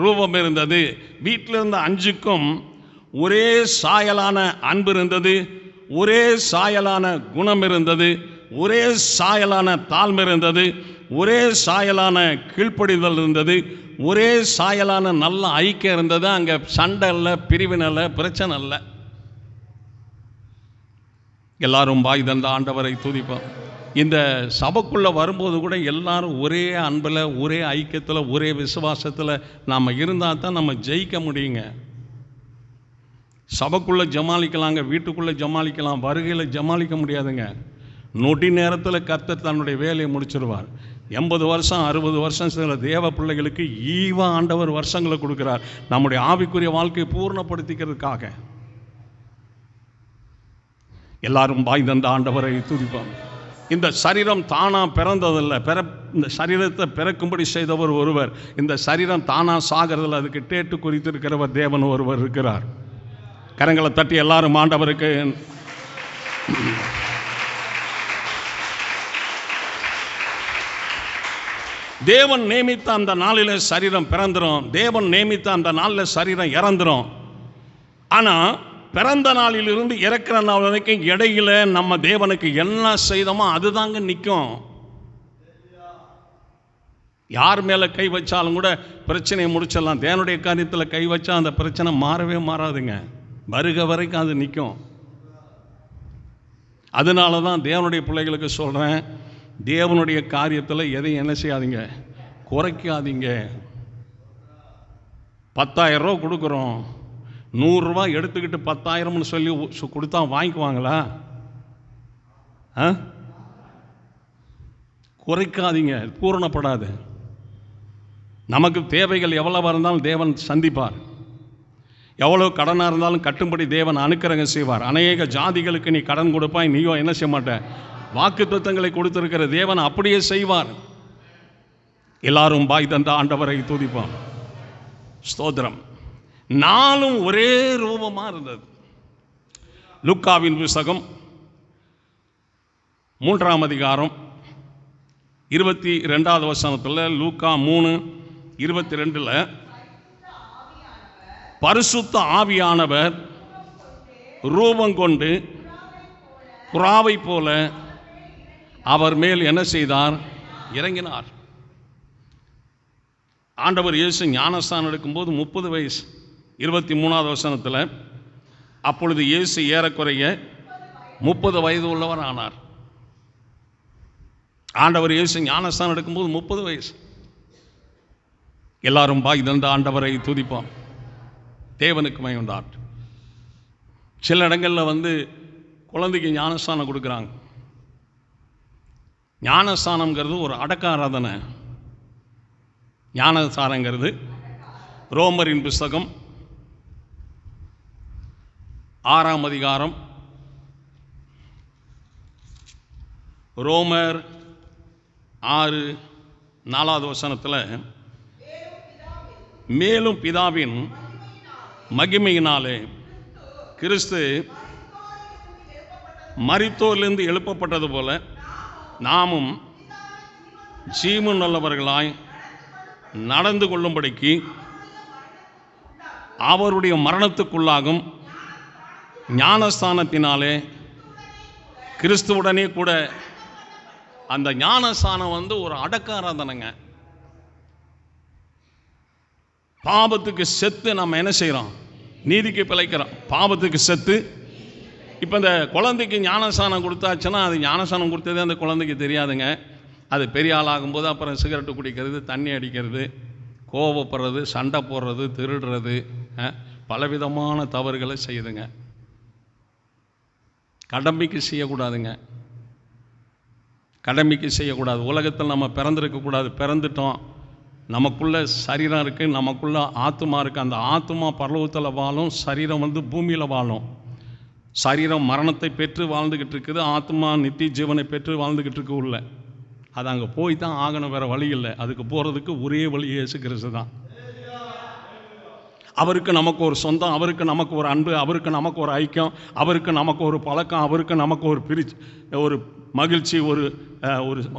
ரூபம் இருந்தது. வீட்டில் இருந்த 5க்கும் ஒரே சாயலான அன்பு இருந்தது, ஒரே சாயலான குணம் இருந்தது, ஒரே சாயலான தாழ்மை இருந்தது, ஒரே சாயலான கீழ்ப்படிதல் இருந்தது, ஒரே சாயலான நல்ல ஐக்கியம் இருந்தது. அங்கே சண்டை இல்லை, பிரிவினை இல்லை, பிரச்சனை இல்லை. எல்லாரும் வாய் தந்த ஆண்டவரை துதிப்போம். இந்த சபைக்குள்ளே வரும்போது கூட எல்லாரும் ஒரே அன்பில், ஒரே ஐக்கியத்தில், ஒரே விசுவாசத்தில் நாம் இருந்தால் தான் நம்ம ஜெயிக்க முடியுங்க. சபைக்குள்ளே ஜமாளிக்கலாங்க, வீட்டுக்குள்ளே ஜமாளிக்கலாம், வருகையில் ஜமாளிக்க முடியாதுங்க. நொடி நேரத்தில் கர்த்தர் தன்னுடைய வேலையை முடிச்சிருவார். 80 வருஷம் 60 வருஷம் சில தேவ பிள்ளைகளுக்கு ஆண்டவர் வருஷங்களை கொடுக்கிறார், நம்முடைய ஆவிக்குரிய வாழ்க்கையை பூர்ணப்படுத்திக்கிறதுக்காக. எல்லாரும் வாய் தந்த ஆண்டவரை துதிப்போம். இந்த சரீரம் தானா பிறந்ததில்லை, இந்த சரீரத்தை பிறக்கும்படி செய்தவர் ஒருவர். இந்த சரீரம் தானா சாகிறதில்லை, அதுக்கு டேட்டு குறித்திருக்கிறவர் தேவன் ஒருவர் இருக்கிறார். கரங்களை தட்டி எல்லாரும் ஆண்டவருக்கு. தேவன் நியமித்த அந்த நாளில் சரீரம் பிறந்துடும், தேவன் நியமித்த அந்த நாளில் சரீரம் இறந்துடும். ஆனால் பிறந்த நாளிலிருந்து இறக்கிற நாள் வரைக்கும் இடையில நம்ம தேவனுக்கு என்ன செய்தோமோ அதுதாங்க நிற்கும். யார் மேலே கை வச்சாலும் கூட பிரச்சனையை முடிச்சிடலாம். தேவனுடைய காரியத்தில் கை வச்சா அந்த பிரச்சனை மாறவே மாறாதுங்க, வருக வரைக்கும் அது நிற்கும். அதனால தான் தேவனுடைய பிள்ளைகளுக்கு சொல்கிறேன், தேவனுடைய காரியத்தில் எதையும் என்ன செய்யாதீங்க, குறைக்காதீங்க. 10,000 ரூபா கொடுக்குறோம், 100 ரூபா எடுத்துக்கிட்டு 10,000ன்னு சொல்லி கொடுத்தா வாங்கிக்குவாங்களா? குறைக்காதீங்க, பூரணப்படாது. நமக்கு தேவைகள் எவ்வளவு இருந்தாலும் தேவன் சந்திப்பார். எவ்வளோ கடனாக இருந்தாலும் கட்டும்படி தேவன் அனுக்கிரகம் செய்வார். அநேக ஜாதிகளுக்கு நீ கடன் கொடுப்பாய், நீயோ என்ன செய்ய மாட்ட, வாக்குத்தத்தங்களை கொடுத்திருக்கிற தேவன் அப்படியே செய்வார். எல்லாரும் வாய் தந்த ஆண்டவரை துதிப்போம். ஸ்தோத்திரம். நாளும் ஒரே ரூபமாக இருந்தது. லூக்காவின் புத்தகம் 3ஆம் அதிகாரம் 22வது வசனத்தில், லூக்கா 3:22, பரிசுத்த ஆவியானவர் ரூபம் கொண்டு புறாவை போல அவர் மேல் என்ன செய்தார்? இறங்கினார். ஆண்டவர் இயேசு ஞானஸ்தானம் எடுக்கும்போது 30 வயசு. 23வது வசனத்தில், அப்பொழுது இயேசு ஏறக்குறைய 30 வயது உள்ளவர் ஆனார். ஆண்டவர் இயேசு ஞானஸ்தானம் எடுக்கும்போது 30 வயசு. எல்லாரும் பாய் தந்த ஆண்டவரை துதிப்போம். தேவனுக்கு மகிமை உண்டாகட்டும். சில இடங்களில் குழந்தைக்கு ஞானஸ்தானம் கொடுக்குறாங்க. ஞானஸ்தானம்ங்கிறது ஒரு அடக்க ஆராதனை. ஞானஸ்தானங்கிறது ரோமரின் புஸ்தகம் 6ஆம் அதிகாரம், ரோமர் 6:4வது வசனத்தில், மேலும் பிதாவின் மகிமையினாலே கிறிஸ்து மரித்தோரிலிருந்து எழுப்பப்பட்டது போல நாமும் ஜீவன் உள்ளவர்களாய் நடந்து கொள்ளும்படிக்கு அவருடைய மரணத்துக்குள்ளாகும் ஞானஸ்தானத்தினாலே கிறிஸ்துவுடனே கூட. அந்த ஞானஸ்தானம் ஒரு அடக்க ஆராதனைங்க. பாவத்துக்கு செத்து நம்ம என்ன செய்கிறோம்? நீதிக்கு பிழைக்கிறோம். பாவத்துக்கு செத்து. இப்போ இந்த குழந்தைக்கு ஞானஸ்தானம் கொடுத்தாச்சுன்னா, அது ஞானஸ்தானம் கொடுத்ததே அந்த குழந்தைக்கு தெரியாதுங்க. அது பெரிய ஆளாகும்போது அப்புறம் சிகரெட்டு குடிக்கிறது, தண்ணி அடிக்கிறது, கோவப்படுறது, சண்டை போடுறது, திருடுறது, பலவிதமான தவறுகளை செய்யுதுங்க. கடமைக்கு செய்யக்கூடாதுங்க. கடமைக்கு செய்யக்கூடாது. உலகத்தில் நம்ம பிறந்திருக்கக்கூடாது. பிறந்துட்டோம், நமக்குள்ள சரீரம் இருக்குது, நமக்குள்ள ஆத்மா இருக்குது. அந்த ஆத்மா பரலோகத்தில் வாழும், சரீரம் பூமியில் வாழும். சரீரம் மரணத்தை பெற்று வாழ்ந்துக்கிட்டு இருக்குது, ஆத்மா நித்திய ஜீவனை பெற்று வாழ்ந்துக்கிட்டு இருக்கு உள்ள. அது அங்கே போய் தான் ஆகணும், வேறு வழி இல்லை. அதுக்கு போகிறதுக்கு ஒரே வழி இயேசு கிறிஸ்து தான். அவருக்கு நமக்கு ஒரு சொந்தம், அவருக்கு நமக்கு ஒரு அன்பு, அவருக்கு நமக்கு ஒரு ஐக்கியம், அவருக்கு நமக்கு ஒரு பழக்கம், அவருக்கு நமக்கு ஒரு மகிழ்ச்சி,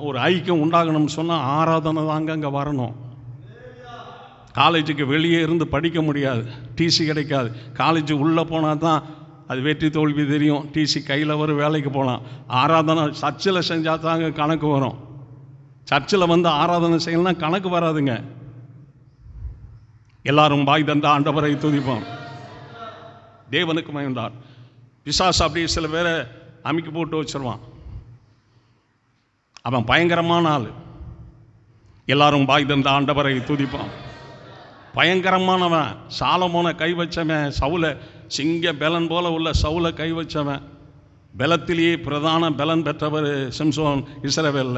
ஒரு ஐக்கியம் உண்டாகணும்னு சொன்னால் ஆராதனை தாங்க அங்கே வரணும். காலேஜுக்கு வெளியே இருந்து படிக்க முடியாது, டிசி கிடைக்காது. காலேஜ் உள்ளே போனால் தான் அது வெற்றி தோல்வி தெரியும். டிசி கையில் வரும், வேலைக்கு போகலாம். ஆராதனை சர்ச்சில் செஞ்சால் தாங்க கணக்கு வரும். சர்ச்சில் ஆராதனை செய்யலாம், கணக்கு வராதுங்க. எல்லாரும் பாய் தந்த ஆண்டவரை துதிப்போம். தேவனுக்கு மகிமை உண்டாகட்டும். பிசாசு அப்படியே சில பேரை அமைக்கி போட்டு வச்சிருவான். அவன் பயங்கரமான ஆள். எல்லாரும் பாய் தந்த ஆண்டவரை துதிப்போம். பயங்கரமானவன். சாலமோனை கை வச்சவன், சவுலை, சிங்க பலன் போல உள்ள சவுலை கை வச்சவன். பலத்திலேயே பிரதான பலன் பெற்றவர் சிம்சோன் இஸ்ரவேலில்.